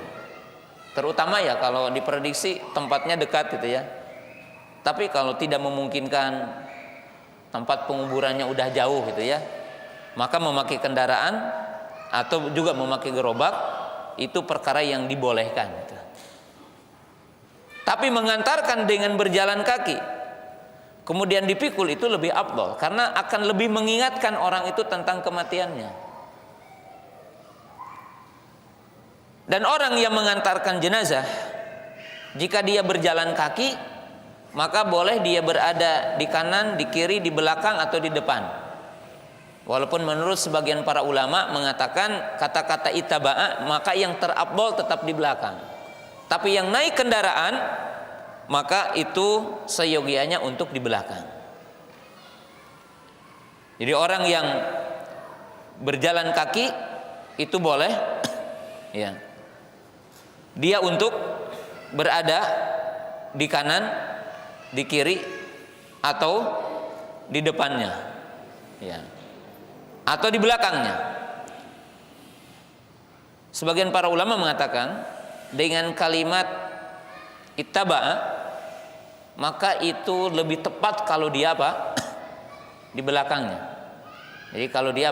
terutama ya kalau diprediksi tempatnya dekat gitu ya. Tapi kalau tidak memungkinkan, tempat penguburannya udah jauh gitu ya, maka memakai kendaraan atau juga memakai gerobak itu perkara yang dibolehkan gitu. Tapi mengantarkan dengan berjalan kaki kemudian dipikul itu lebih afdal, karena akan lebih mengingatkan orang itu tentang kematiannya. Dan orang yang mengantarkan jenazah, jika dia berjalan kaki, maka boleh dia berada di kanan, di kiri, di belakang atau di depan. Walaupun menurut sebagian para ulama mengatakan kata-kata itaba'a, maka yang terafdal tetap di belakang. Tapi yang naik kendaraan, maka itu seyogianya untuk di belakang. Jadi orang yang berjalan kaki itu boleh ya, dia untuk berada di kanan, di kiri atau di depannya ya, atau di belakangnya. Sebagian para ulama mengatakan dengan kalimat ittaba'a, maka itu lebih tepat kalau dia di belakangnya. Jadi kalau dia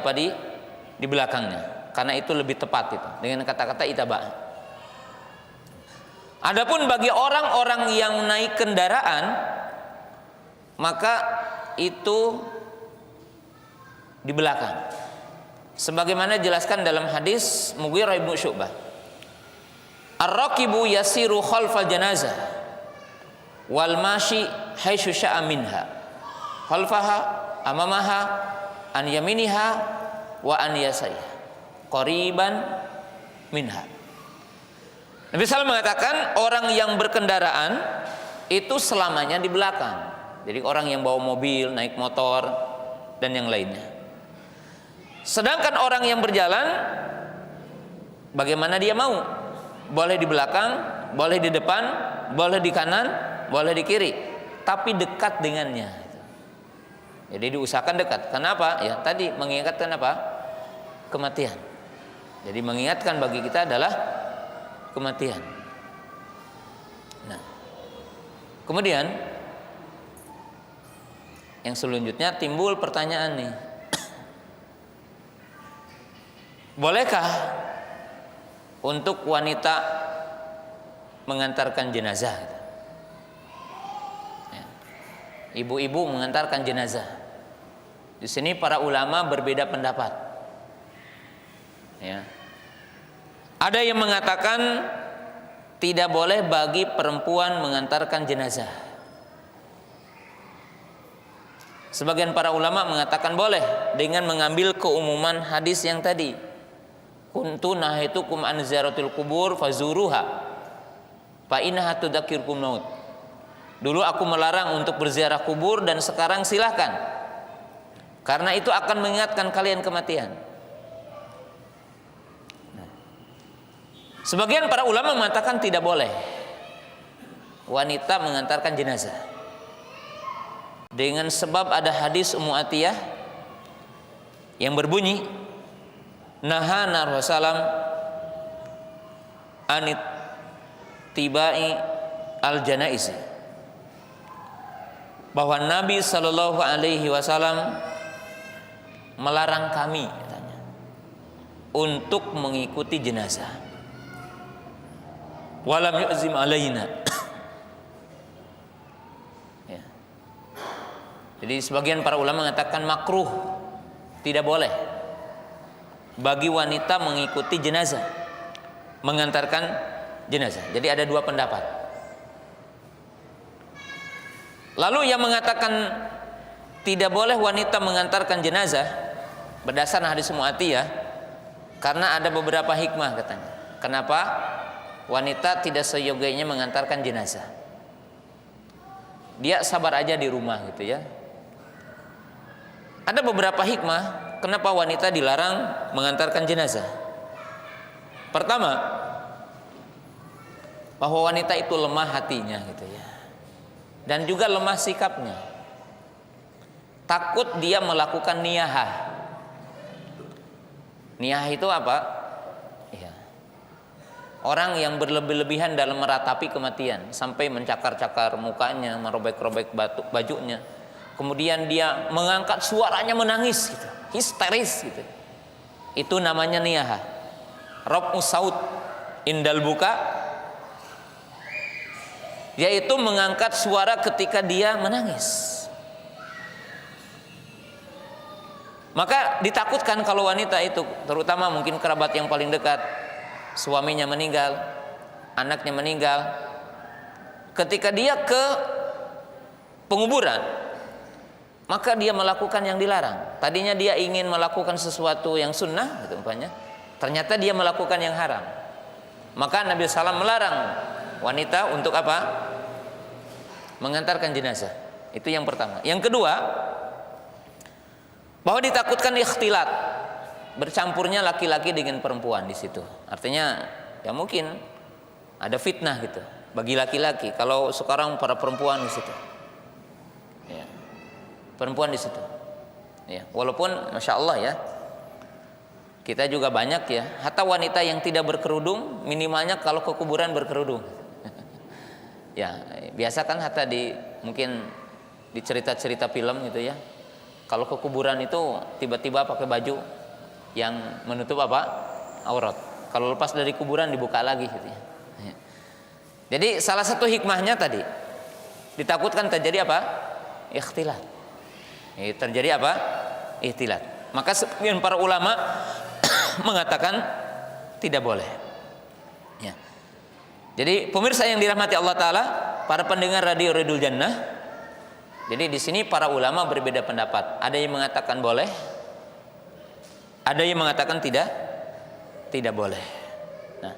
di belakangnya, karena itu lebih tepat itu dengan kata-kata ittaba'a. Adapun bagi orang-orang yang naik kendaraan, maka itu di belakang. Sebagaimana dijelaskan dalam hadis Mughirah bin Syu'bah, ar-raqibu yasiru khalfal janazah wal mashi haitsu sya'a minha, khalfaha amamaha an yaminiha wa an yasariha qariban minha. Nabi SAW mengatakan orang yang berkendaraan itu selamanya di belakang. Jadi orang yang bawa mobil, naik motor dan yang lainnya. Sedangkan orang yang berjalan, bagaimana dia mau? Boleh di belakang, boleh di depan, boleh di kanan, boleh di kiri, tapi dekat dengannya. Jadi diusahakan dekat. Kenapa? Ya tadi mengingatkan apa? Kematian. Jadi mengingatkan bagi kita adalah kematian. Nah, kemudian yang selanjutnya timbul pertanyaan nih. Bolehkah untuk wanita mengantarkan jenazah? Ya. Ibu-ibu mengantarkan jenazah. Di sini para ulama berbeda pendapat. Ya. Ada yang mengatakan tidak boleh bagi perempuan mengantarkan jenazah. Sebagian para ulama mengatakan boleh dengan mengambil keumuman hadis yang tadi. Kuntu nahitukum an ziyaratil kubur fazuruha fa innaha tudzakkirukum maut. Dulu aku melarang untuk berziarah kubur dan sekarang silahkan, karena itu akan mengingatkan kalian kematian. Sebagian para ulama mengatakan tidak boleh wanita mengantarkan jenazah, dengan sebab ada hadis Ummu Atiyah yang berbunyi, nahana Rasulullah anit tibai al janaiz, bahwa Nabi Shallallahu Alaihi Wasallam melarang kami, katanya, untuk mengikuti jenazah. Walam yu'zim alaina. Ya. Jadi sebagian para ulama mengatakan makruh, tidak boleh bagi wanita mengikuti jenazah, mengantarkan jenazah. Jadi ada dua pendapat. Lalu yang mengatakan tidak boleh wanita mengantarkan jenazah berdasarkan hadis Ummu Atiyah, karena ada beberapa hikmah katanya. Kenapa wanita tidak seyogianya mengantarkan jenazah? Dia sabar aja di rumah gitu ya. Ada beberapa hikmah kenapa wanita dilarang mengantarkan jenazah. Pertama, bahwa wanita itu lemah hatinya gitu ya, dan juga lemah sikapnya. Takut dia melakukan niyahah. Niyah itu apa? Ya. Orang yang berlebih-lebihan dalam meratapi kematian, sampai mencakar-cakar mukanya, merobek-robek bajunya. Kemudian dia mengangkat suaranya menangis gitu, histeris gitu. Itu namanya niyahah. Raf'us saut indal buka, yaitu mengangkat suara ketika dia menangis. Maka ditakutkan kalau wanita itu, terutama mungkin kerabat yang paling dekat, suaminya meninggal, anaknya meninggal, ketika dia ke penguburan, maka dia melakukan yang dilarang. Tadinya dia ingin melakukan sesuatu yang sunnah gitu umpamanya, ternyata dia melakukan yang haram. Maka Nabi SAW melarang wanita untuk apa? Mengantarkan jenazah. Itu yang pertama. Yang kedua, bahwa ditakutkan ikhtilat, bercampurnya laki-laki dengan perempuan di situ. Artinya ya mungkin ada fitnah gitu bagi laki-laki kalau sekarang para perempuan di situ. Ya. Perempuan di situ. Ya, walaupun masya Allah ya, kita juga banyak ya, hatta wanita yang tidak berkerudung, minimalnya kalau ke kuburan berkerudung. Ya, biasa kan hatta di mungkin di cerita-cerita film gitu ya. Kalau ke kuburan itu tiba-tiba pakai baju yang menutup apa? Aurat. Kalau lepas dari kuburan dibuka lagi gitu ya. Jadi salah satu hikmahnya tadi ditakutkan terjadi apa? Ikhtilat. Terjadi apa? Ikhtilat. Maka sebagian para ulama mengatakan tidak boleh. Ya. Jadi pemirsa yang dirahmati Allah Taala, para pendengar radio Ridul Jannah. Jadi di sini para ulama berbeda pendapat. Ada yang mengatakan boleh, ada yang mengatakan tidak boleh. Nah,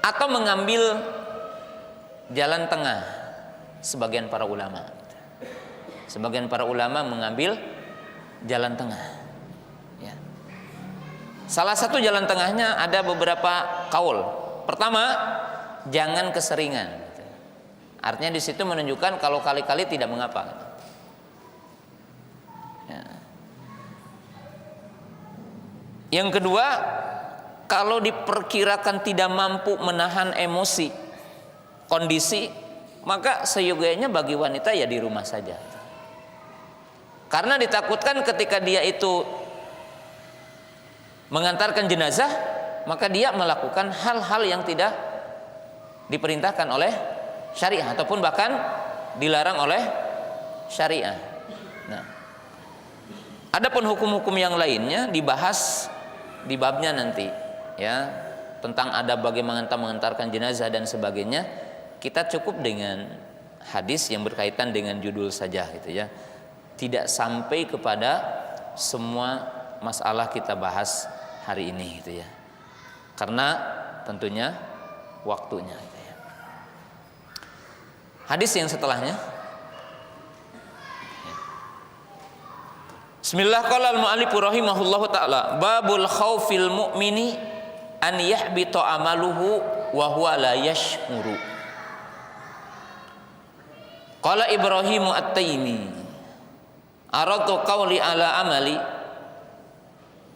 atau mengambil jalan tengah. Sebagian para ulama, sebagian para ulama mengambil jalan tengah. Ya. Salah satu jalan tengahnya ada beberapa kaul. Pertama, jangan keseringan. Artinya di situ menunjukkan kalau kali-kali tidak mengapa. Ya. Yang kedua, kalau diperkirakan tidak mampu menahan emosi, kondisi, maka seyogyanya bagi wanita ya di rumah saja. Karena ditakutkan ketika dia itu mengantarkan jenazah, maka dia melakukan hal-hal yang tidak diperintahkan oleh syariah ataupun bahkan dilarang oleh syariah. Nah, adapun hukum-hukum yang lainnya dibahas di babnya nanti, ya, tentang adab bagaimana mengantarkan jenazah dan sebagainya. Kita cukup dengan hadis yang berkaitan dengan judul saja, gitu ya. Tidak sampai kepada semua masalah kita bahas hari ini, gitu ya. Karena tentunya waktunya, gitu ya. Hadis yang setelahnya. Bismillah, qala al-mu'allif rahimahullahu taala, babul khaufil mu'mini an yahbita amaluhu wa huwa la yash'uru. Qala Ibrahim at-Taimi, aratu qawli ala amali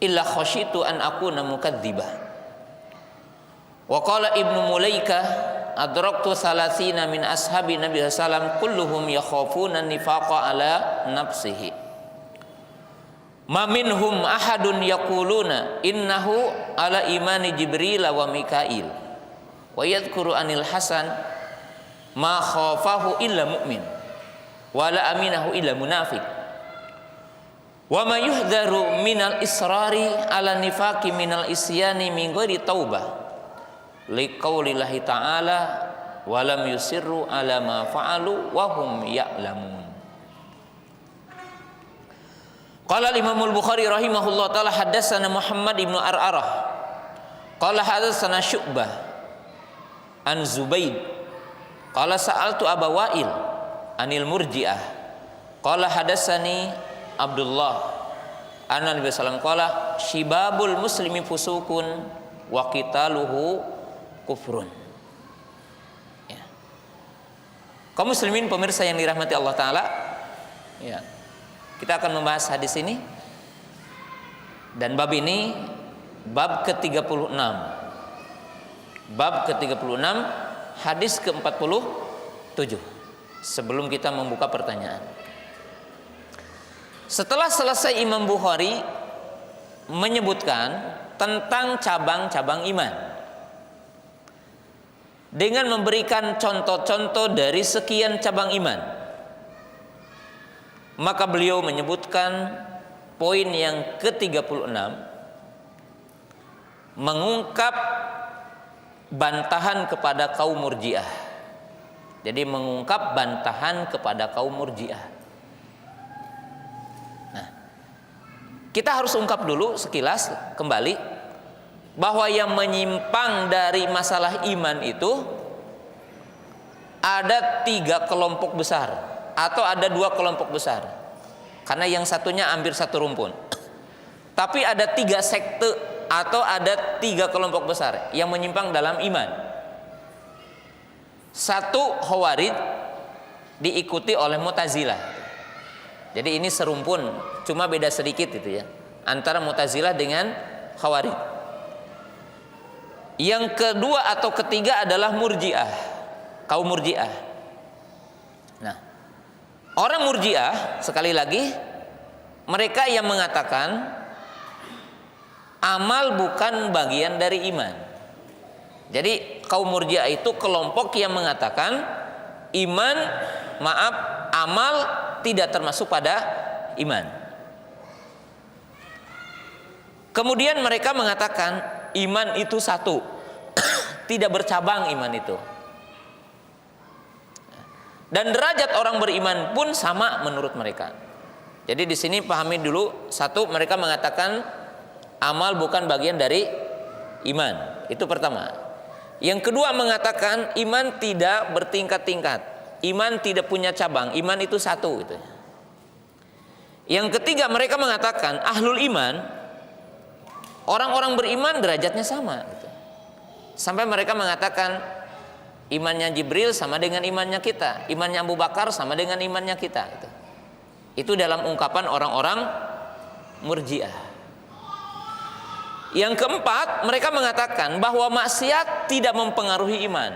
illa khashitu an akuna mukadzibah. Wa qala Ibnu Mulaika, adraktu salasina min ashabi Nabi sallallahu alaihi wasallam kulluhum yakhafuna nifaqa ala nafsihi. Ma minhum ahadun yaquluna innahu ala imani Jibril wa Mikail. Wa yadhkuru anil Hasan ma khafahu illa mu'min wa la aminahu illa munafiq. Wa ma yuhdharu minal israri ala nifaqi minal isyani min ghairi taubah liqaulillahi ta'ala wa lam yusirru ala ma fa'alu wa hum ya'lamun. Qala al-Imam al-Bukhari rahimahullah ta'ala, haddatsana Muhammad ibnu Ar'arah qala haddatsana Syu'bah an Zubaid qala sa'altu Aba Wa'il anil Murji'ah qala hadatsani Abdullah anna Nabi sallallahu alaihi wasallam qala shibabul muslimi fusukun wa qitaluhu kufrun. Ya. Kaum muslimin pemirsa yang dirahmati Allah taala, ya. Kita akan membahas hadis ini, dan bab ini bab ke-36. Bab ke-36, hadis ke-47. Sebelum kita membuka pertanyaan, setelah selesai Imam Bukhari menyebutkan tentang cabang-cabang iman dengan memberikan contoh-contoh dari sekian cabang iman, maka beliau menyebutkan poin yang ke-36, mengungkap bantahan kepada kaum Murji'ah. Jadi mengungkap bantahan kepada kaum Murji'ah. Nah, kita harus ungkap dulu sekilas kembali bahwa yang menyimpang dari masalah iman itu ada 3 kelompok besar, atau ada 2 kelompok besar, karena yang satunya hampir satu rumpun. Tapi ada 3 sekte atau ada 3 kelompok besar yang menyimpang dalam iman. Satu, Khawarij, diikuti oleh Mu'tazilah. Jadi ini serumpun, cuma beda sedikit itu ya, antara Mu'tazilah dengan Khawarij. Yang kedua atau ketiga adalah Murji'ah, kaum Murji'ah. Nah, orang Murji'ah, sekali lagi, mereka yang mengatakan amal bukan bagian dari iman. Jadi kaum Murji'ah itu kelompok yang mengatakan amal tidak termasuk pada iman. Kemudian mereka mengatakan iman itu satu, tidak bercabang iman itu. Dan derajat orang beriman pun sama menurut mereka. Jadi di sini pahami dulu, satu, mereka mengatakan amal bukan bagian dari iman. Itu pertama. Yang kedua, mengatakan iman tidak bertingkat-tingkat, iman tidak punya cabang, iman itu satu gitu. Yang ketiga, mereka mengatakan ahlul iman orang-orang beriman derajatnya sama gitu. Sampai mereka mengatakan imannya Jibril sama dengan imannya kita, imannya Abu Bakar sama dengan imannya kita gitu. Itu dalam ungkapan orang-orang Murji'ah. Yang keempat, mereka mengatakan bahwa maksiat tidak mempengaruhi iman.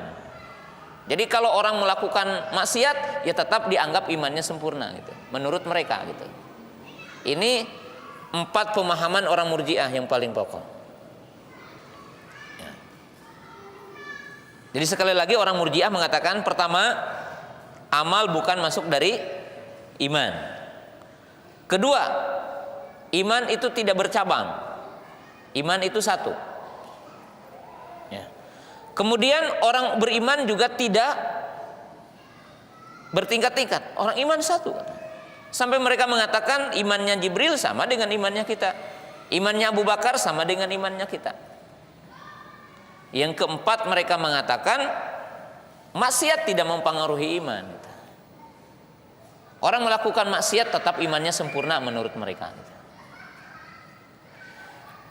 Jadi kalau orang melakukan maksiat, ya tetap dianggap imannya sempurna gitu, menurut mereka gitu. Ini 4 pemahaman orang Murji'ah yang paling pokok. Jadi sekali lagi orang Murji'ah mengatakan, pertama, amal bukan masuk dari iman. Kedua, iman itu tidak bercabang. Iman itu satu. Ya. Kemudian orang beriman juga tidak bertingkat-tingkat. Orang iman satu. Sampai mereka mengatakan imannya Jibril sama dengan imannya kita. Imannya Abu Bakar sama dengan imannya kita. Yang keempat, mereka mengatakan maksiat tidak mempengaruhi iman. Orang melakukan maksiat tetap imannya sempurna menurut mereka.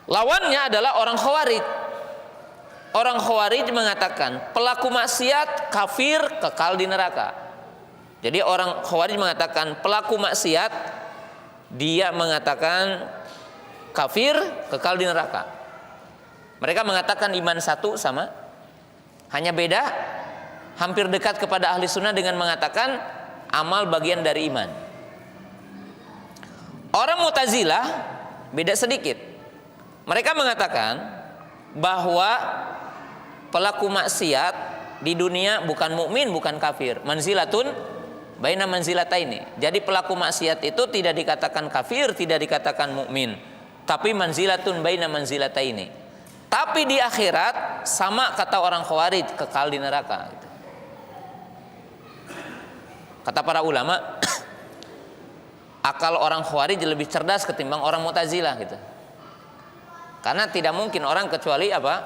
Lawannya adalah orang Khawarij. Orang Khawarij mengatakan pelaku maksiat kafir, kekal di neraka. Jadi orang Khawarij mengatakan pelaku maksiat, dia mengatakan kafir, kekal di neraka. Mereka mengatakan iman satu sama, hanya beda hampir dekat kepada ahli sunnah dengan mengatakan amal bagian dari iman. Orang Mu'tazilah beda sedikit. Mereka mengatakan bahwa pelaku maksiat di dunia bukan mukmin, bukan kafir. Manzilatun baina manzilataini. Jadi pelaku maksiat itu tidak dikatakan kafir, tidak dikatakan mukmin, tapi manzilatun baina manzilataini. Tapi di akhirat sama, kata orang Khawarij, kekal di neraka. Kata para ulama, akal orang Khawarij lebih cerdas ketimbang orang Mu'tazilah gitu. Karena tidak mungkin orang kecuali apa?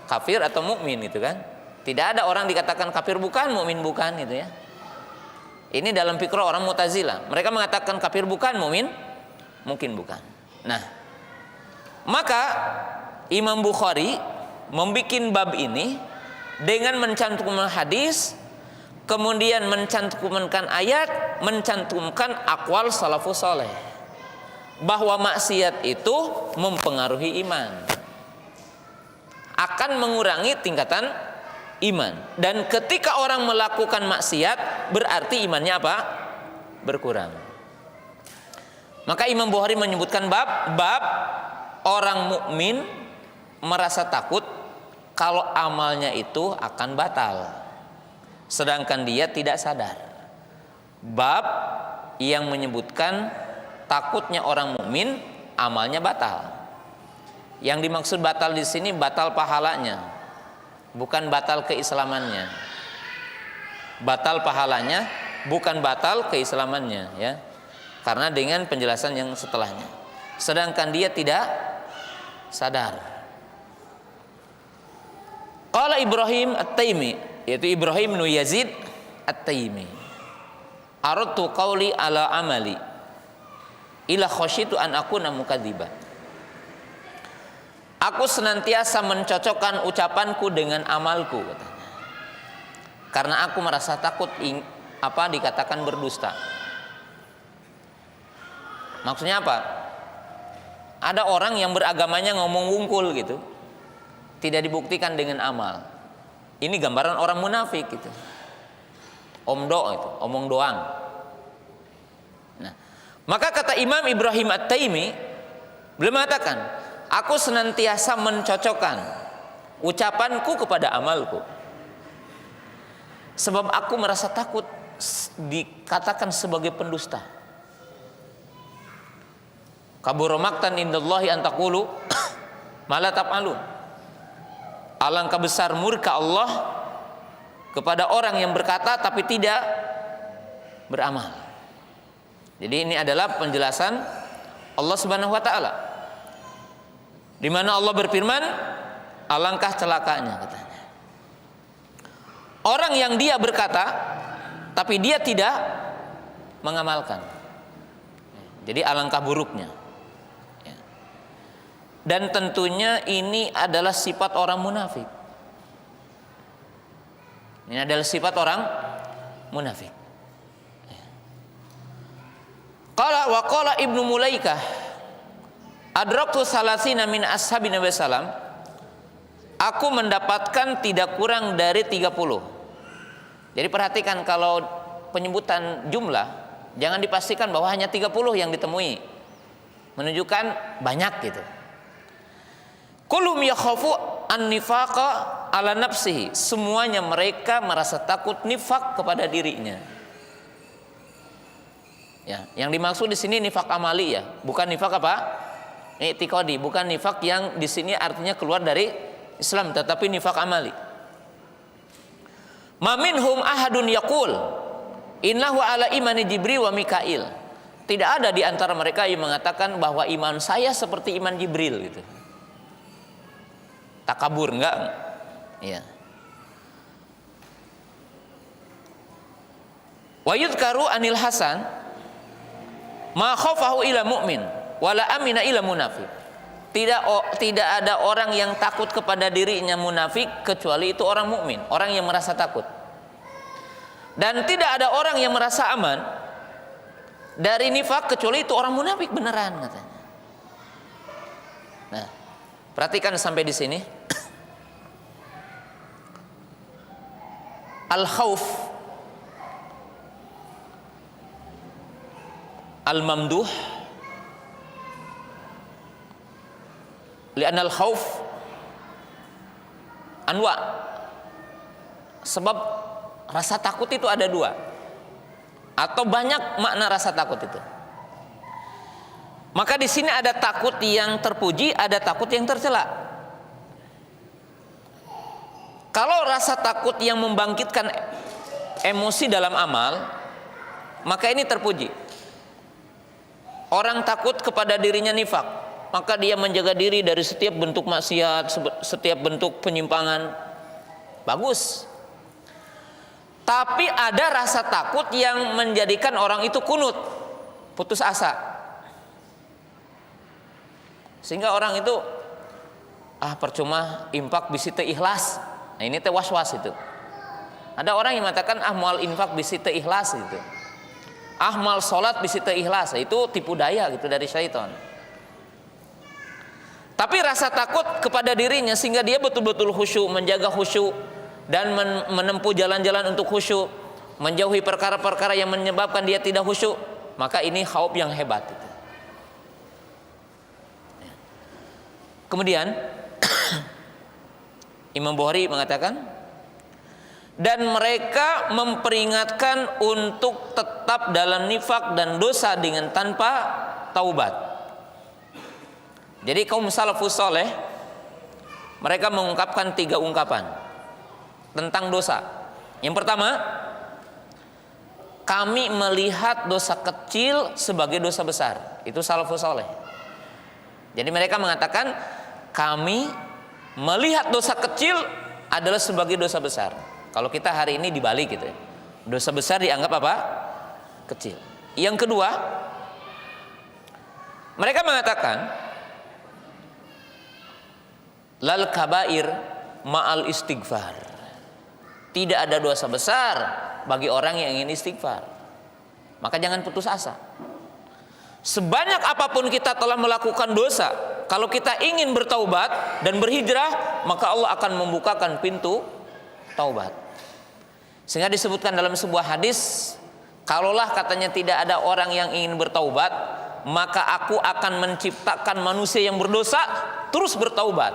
Kafir atau mukmin gitu kan. Tidak ada orang dikatakan kafir bukan, mukmin bukan gitu ya. Ini dalam pikir orang Mu'tazilah. Mereka mengatakan kafir bukan, mukmin mungkin bukan. Nah, maka Imam Bukhari membuat bab ini dengan mencantumkan hadis, kemudian mencantumkan ayat, mencantumkan aqwal salafus saleh bahwa maksiat itu mempengaruhi iman, akan mengurangi tingkatan iman. Dan ketika orang melakukan maksiat, berarti imannya apa? Berkurang. Maka Imam Bukhari menyebutkan bab orang mukmin merasa takut kalau amalnya itu akan batal, sedangkan dia tidak sadar. Bab yang menyebutkan takutnya orang mukmin amalnya batal. Yang dimaksud batal di sini batal pahalanya, bukan batal keislamannya. Batal pahalanya, bukan batal keislamannya, ya. Karena dengan penjelasan yang setelahnya. Sedangkan dia tidak sadar. Qala Ibrahim At-Taimi, yaitu Ibrahim bin Yazid At-Taimi, aradtu qawli ala amali ila khasyitu an akuna mukadziban. Aku senantiasa mencocokkan ucapanku dengan amalku, katanya, karena aku merasa takut dikatakan berdusta. Maksudnya apa? Ada orang yang beragamanya ngomong wungkul gitu, tidak dibuktikan dengan amal. Ini gambaran orang munafik gitu. Omdo itu, omong doang. Nah, maka kata Imam Ibrahim At-Taimi, beliau mengatakan, aku senantiasa mencocokkan ucapanku kepada amalku, sebab aku merasa takut dikatakan sebagai pendusta. Kabura maqtan indallahi an taqulu ma la taf'alun. Alangkah besar murka Allah kepada orang yang berkata tapi tidak beramal. Jadi ini adalah penjelasan Allah Subhanahu wa taala, di mana Allah berfirman, alangkah celakanya, katanya, orang yang dia berkata tapi dia tidak mengamalkan. Jadi alangkah buruknya. Dan tentunya ini adalah sifat orang munafik. Ini adalah sifat orang munafik. Qala wa qala Ibnu Mulaikah adraktu salasina min ashabi Nabi sallam, aku mendapatkan tidak kurang dari 30. Jadi perhatikan kalau penyebutan jumlah jangan dipastikan bahwa hanya 30 yang ditemui, menunjukkan banyak gitu. Kullum yakhafu an-nifaqa ala nafsihi, semuanya mereka merasa takut nifak kepada dirinya. Ya, yang dimaksud di sini nifak amali ya, bukan nifak apa? I'tiqadi, bukan nifak yang di sini artinya keluar dari Islam, tetapi nifak amali. Ma minhum ahadun yaqul innahu ala imani Jibril wa Mikail. Tidak ada di antara mereka yang mengatakan bahwa iman saya seperti iman Jibril gitu. Takabur enggak? Ya. Wa yudkaru anil Hasan ma khafahu ila mu'min wala amina ila munafiq. Tidak ada orang yang takut kepada dirinya munafik kecuali itu orang mukmin, orang yang merasa takut. Dan tidak ada orang yang merasa aman dari nifak kecuali itu orang munafik beneran katanya. Nah, perhatikan sampai di sini. Al-khauf al-mamduh li'anna al-khauf anwa, sebab rasa takut itu ada dua atau banyak makna rasa takut itu. Maka di sini ada takut yang terpuji, ada takut yang tercela. Kalau rasa takut yang membangkitkan emosi dalam amal, maka ini terpuji. Orang takut kepada dirinya nifak, maka dia menjaga diri dari setiap bentuk maksiat, setiap bentuk penyimpangan. Bagus. Tapi ada rasa takut yang menjadikan orang itu kunut, putus asa. Sehingga orang itu percuma infak bisi teu ikhlas. Nah, ini teh was-was itu. Ada orang yang mengatakan moal infak bisi teu ikhlas gitu. Mal salat bisi teu ikhlas, itu tipu daya gitu dari syaitan. Tapi rasa takut kepada dirinya sehingga dia betul-betul khusyuk, menjaga khusyuk dan menempuh jalan-jalan untuk khusyuk, menjauhi perkara-perkara yang menyebabkan dia tidak khusyuk, maka ini khauf yang hebat itu. Kemudian Imam Bukhari mengatakan, dan mereka memperingatkan untuk tetap dalam nifak dan dosa dengan tanpa taubat. Jadi kaum salafus saleh mereka mengungkapkan 3 ungkapan tentang dosa. Yang pertama, kami melihat dosa kecil sebagai dosa besar. Itu salafus saleh. Jadi mereka mengatakan kami melihat dosa kecil adalah sebagai dosa besar. Kalau kita hari ini dibalik gitu ya. Dosa besar dianggap apa? Kecil. Yang kedua, mereka mengatakan lal kabair ma'al istighfar. Tidak ada dosa besar bagi orang yang ingin istighfar. Maka jangan putus asa. Sebanyak apapun kita telah melakukan dosa, kalau kita ingin bertaubat dan berhijrah, maka Allah akan membukakan pintu taubat. Sehingga disebutkan dalam sebuah hadis, kalaulah katanya tidak ada orang yang ingin bertaubat, maka aku akan menciptakan manusia yang berdosa terus bertaubat.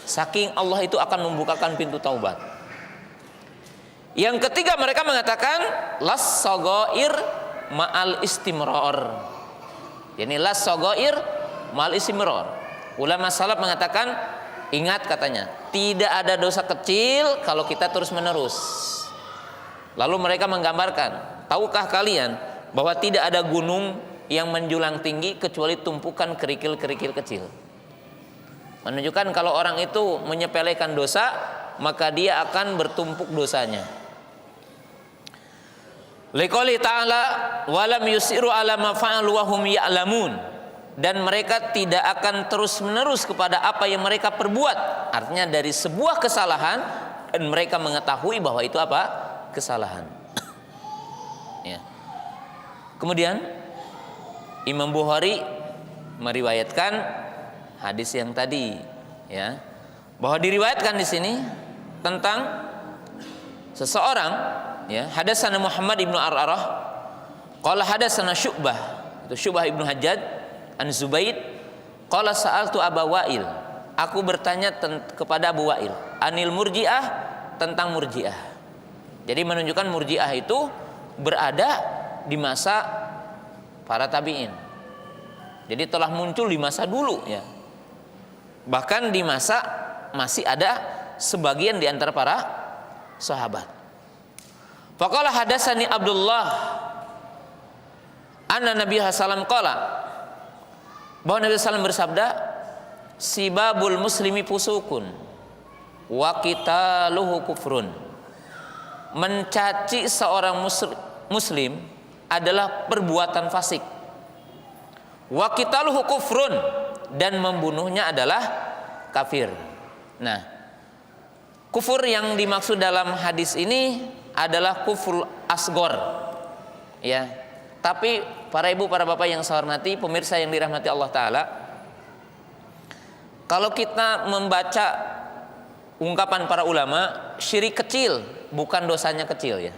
Saking Allah itu akan membukakan pintu taubat. Yang ketiga, mereka mengatakan las sagair ma'al istimrar. Yani las sagair ma'al istimrar. Ulama salaf mengatakan, ingat katanya, tidak ada dosa kecil kalau kita terus menerus. Lalu mereka menggambarkan, tahukah kalian bahwa tidak ada gunung yang menjulang tinggi kecuali tumpukan kerikil-kerikil kecil. Menunjukkan kalau orang itu menyepelekan dosa, maka dia akan bertumpuk dosanya. Liqouli ta'ala walam yusiru ala ma fa'alu wa hum ya'lamun. dan mereka tidak akan terus-menerus kepada apa yang mereka perbuat. Artinya dari sebuah kesalahan dan mereka mengetahui bahwa itu apa? Kesalahan. Ya. Kemudian Imam Bukhari meriwayatkan hadis yang tadi, ya, bahwa diriwayatkan di sini tentang seseorang, ya, hadatsana Muhammad ibnu Ar'arah qala hadatsana Syu'bah, itu Syu'bah ibnu Hajjaj an Zubaid qala sa'altu Aba Wa'il, aku bertanya kepada Abu Wa'il anil murji'ah, tentang murji'ah. Jadi menunjukkan murji'ah itu berada di masa para tabi'in. Jadi telah muncul di masa dulu, ya. Bahkan di masa masih ada sebagian di antara para sahabat. Faqala hadatsani Abdullah anna Nabi sallallahu qala, bahwa Nabi sallallahu bersabda, sibabul muslimi fusukun wa qitaluhu kufrun. Mencaci seorang muslim adalah perbuatan fasik. Wa qitaluhu kufrun, dan membunuhnya adalah kafir. Nah, kufur yang dimaksud dalam hadis ini adalah kufur asgor, ya. Tapi para ibu, para bapak yang saya hormati, pemirsa yang dirahmati Allah Ta'ala, kalau kita membaca ungkapan para ulama, syirik kecil bukan dosanya kecil, ya.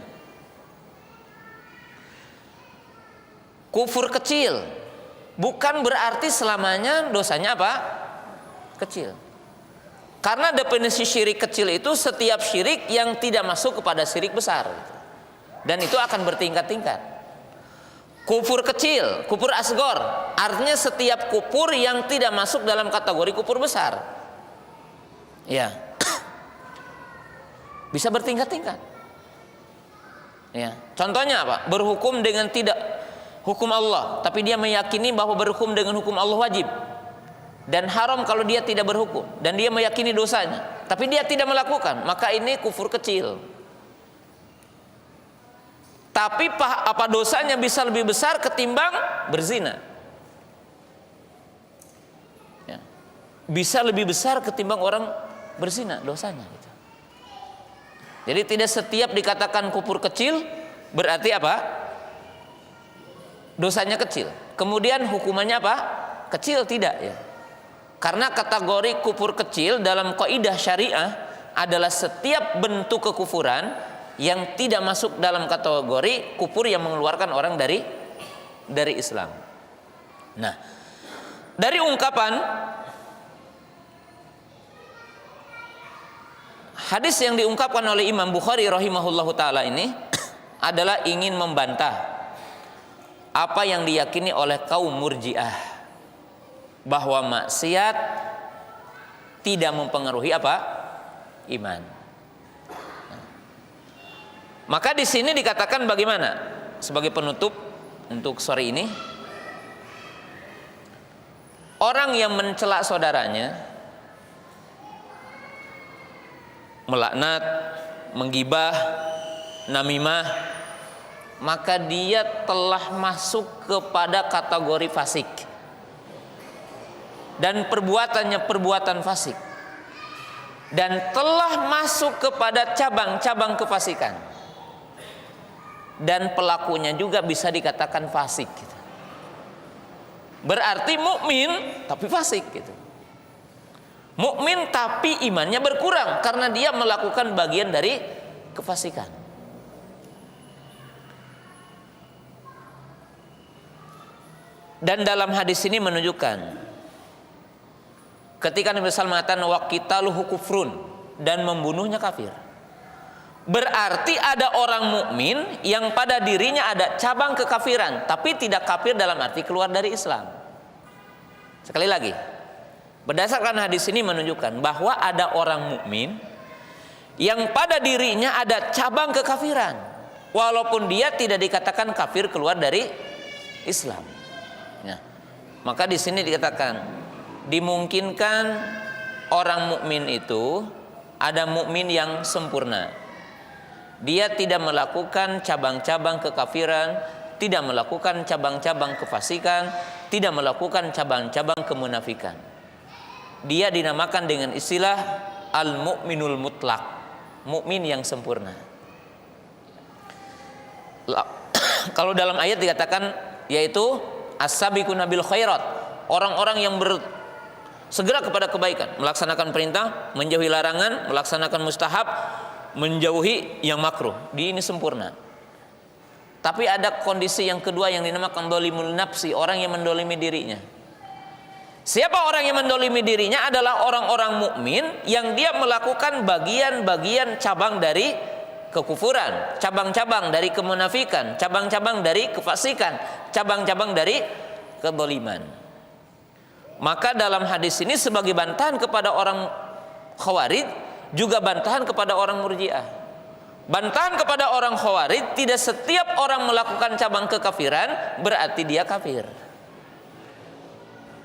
Kufur kecil bukan berarti selamanya dosanya apa? Kecil. Karena definisi syirik kecil itu setiap syirik yang tidak masuk kepada syirik besar, dan itu akan bertingkat-tingkat. Kufur kecil, kufur asgor, artinya setiap kufur yang tidak masuk dalam kategori kufur besar, ya, bisa bertingkat-tingkat. Ya, contohnya apa? Berhukum dengan tidak hukum Allah, tapi dia meyakini bahwa berhukum dengan hukum Allah wajib dan haram kalau dia tidak berhukum, dan dia meyakini dosanya tapi dia tidak melakukan, maka ini kufur kecil. Tapi apa dosanya bisa lebih besar ketimbang berzina, ya. Bisa lebih besar ketimbang orang berzina dosanya, gitu. Jadi tidak setiap dikatakan kufur kecil berarti apa? Dosanya kecil, kemudian hukumannya apa? Kecil, tidak, ya. Karena kategori kufur kecil dalam kaidah syariah adalah setiap bentuk kekufuran yang tidak masuk dalam kategori kufur yang mengeluarkan orang dari Islam. Nah, dari ungkapan hadis yang diungkapkan oleh Imam Bukhari rahimahullahu taala ini adalah ingin membantah apa yang diyakini oleh kaum Murji'ah, bahwa maksiat tidak mempengaruhi apa? Iman. Maka di sini dikatakan bagaimana? Sebagai penutup untuk sore ini, orang yang mencela saudaranya, melaknat, menggibah, namimah, maka dia telah masuk kepada kategori fasik, dan perbuatannya perbuatan fasik, dan telah masuk kepada cabang-cabang kefasikan, dan pelakunya juga bisa dikatakan fasik, gitu. Berarti mukmin tapi fasik, gitu. Mukmin tapi imannya berkurang karena dia melakukan bagian dari kefasikan. Dan dalam hadis ini menunjukkan ketika Nabi SAW mengatakan waqitaluhu kufrun, dan membunuhnya kafir, berarti ada orang mukmin yang pada dirinya ada cabang kekafiran, tapi tidak kafir dalam arti keluar dari Islam. Sekali lagi, berdasarkan hadis ini menunjukkan bahwa ada orang mukmin yang pada dirinya ada cabang kekafiran, walaupun dia tidak dikatakan kafir keluar dari Islam. Ya. Maka di sini dikatakan dimungkinkan orang mukmin itu ada mukmin yang sempurna. Dia tidak melakukan cabang-cabang kekafiran, tidak melakukan cabang-cabang kefasikan, tidak melakukan cabang-cabang kemunafikan. Dia dinamakan dengan istilah al-mu'minul mutlak, mukmin yang sempurna. Kalau dalam ayat dikatakan yaitu as-sabiquna bil khairat, orang-orang yang segera kepada kebaikan, melaksanakan perintah, menjauhi larangan, melaksanakan mustahab, menjauhi yang makruh. Ini sempurna. Tapi ada kondisi yang kedua yang dinamakan dolimul nafsi, orang yang mendolimi dirinya. Siapa orang yang mendolimi dirinya? Adalah orang-orang mukmin yang dia melakukan bagian-bagian cabang dari kekufuran, cabang-cabang dari kemunafikan, cabang-cabang dari kefasikan, cabang-cabang dari kedoliman. Maka dalam hadis ini sebagai bantahan kepada orang Khawarij, juga bantahan kepada orang Murji'ah. Bantahan kepada orang Khawarij, tidak setiap orang melakukan cabang kekafiran berarti dia kafir.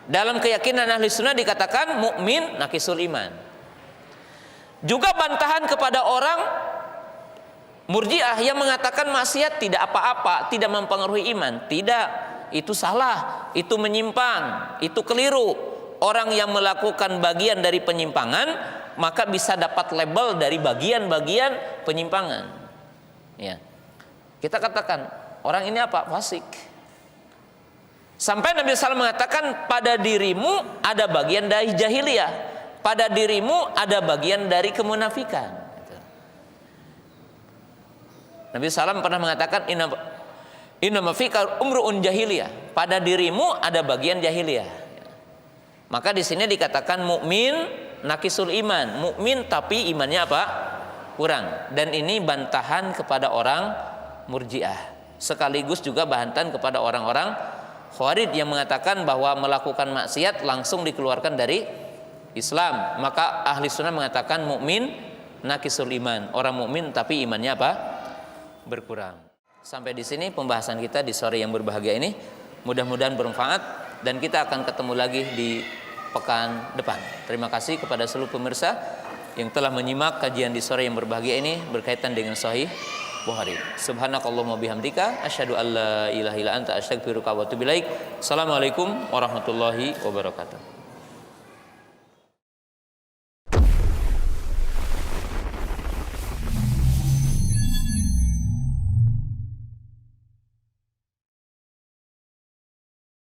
Dalam keyakinan ahli sunnah dikatakan mukmin naqisul iman. Juga bantahan kepada orang Murji'ah yang mengatakan maksiat tidak apa-apa, tidak mempengaruhi iman. Tidak, itu salah, itu menyimpang, itu keliru. Orang yang melakukan bagian dari penyimpangan maka bisa dapat label dari bagian-bagian penyimpangan. Ya. Kita katakan orang ini apa? Fasik. Sampai Nabi SAW mengatakan pada dirimu ada bagian dari jahiliyah, pada dirimu ada bagian dari kemunafikan. Nabi SAW pernah mengatakan inna mafika umruun jahiliyah, pada dirimu ada bagian jahiliyah. Maka di sini dikatakan mukmin naqisul iman, mukmin tapi imannya apa? Kurang. Dan ini bantahan kepada orang Murji'ah, sekaligus juga bantahan kepada orang-orang Khawarij yang mengatakan bahwa melakukan maksiat langsung dikeluarkan dari Islam. Maka ahli sunnah mengatakan mukmin naqisul iman, orang mukmin tapi imannya apa? Berkurang. Sampai di sini pembahasan kita di sore yang berbahagia ini. Mudah-mudahan bermanfaat dan kita akan ketemu lagi di pekan depan. Terima kasih kepada seluruh pemirsa yang telah menyimak kajian di sore yang berbahagia ini berkaitan dengan Sahih Bukhari. Subhanakallahumma bihamdika asyhadu an la ilaha illa anta astaghfiruka wa atubu ilaik. Assalamualaikum warahmatullahi wabarakatuh.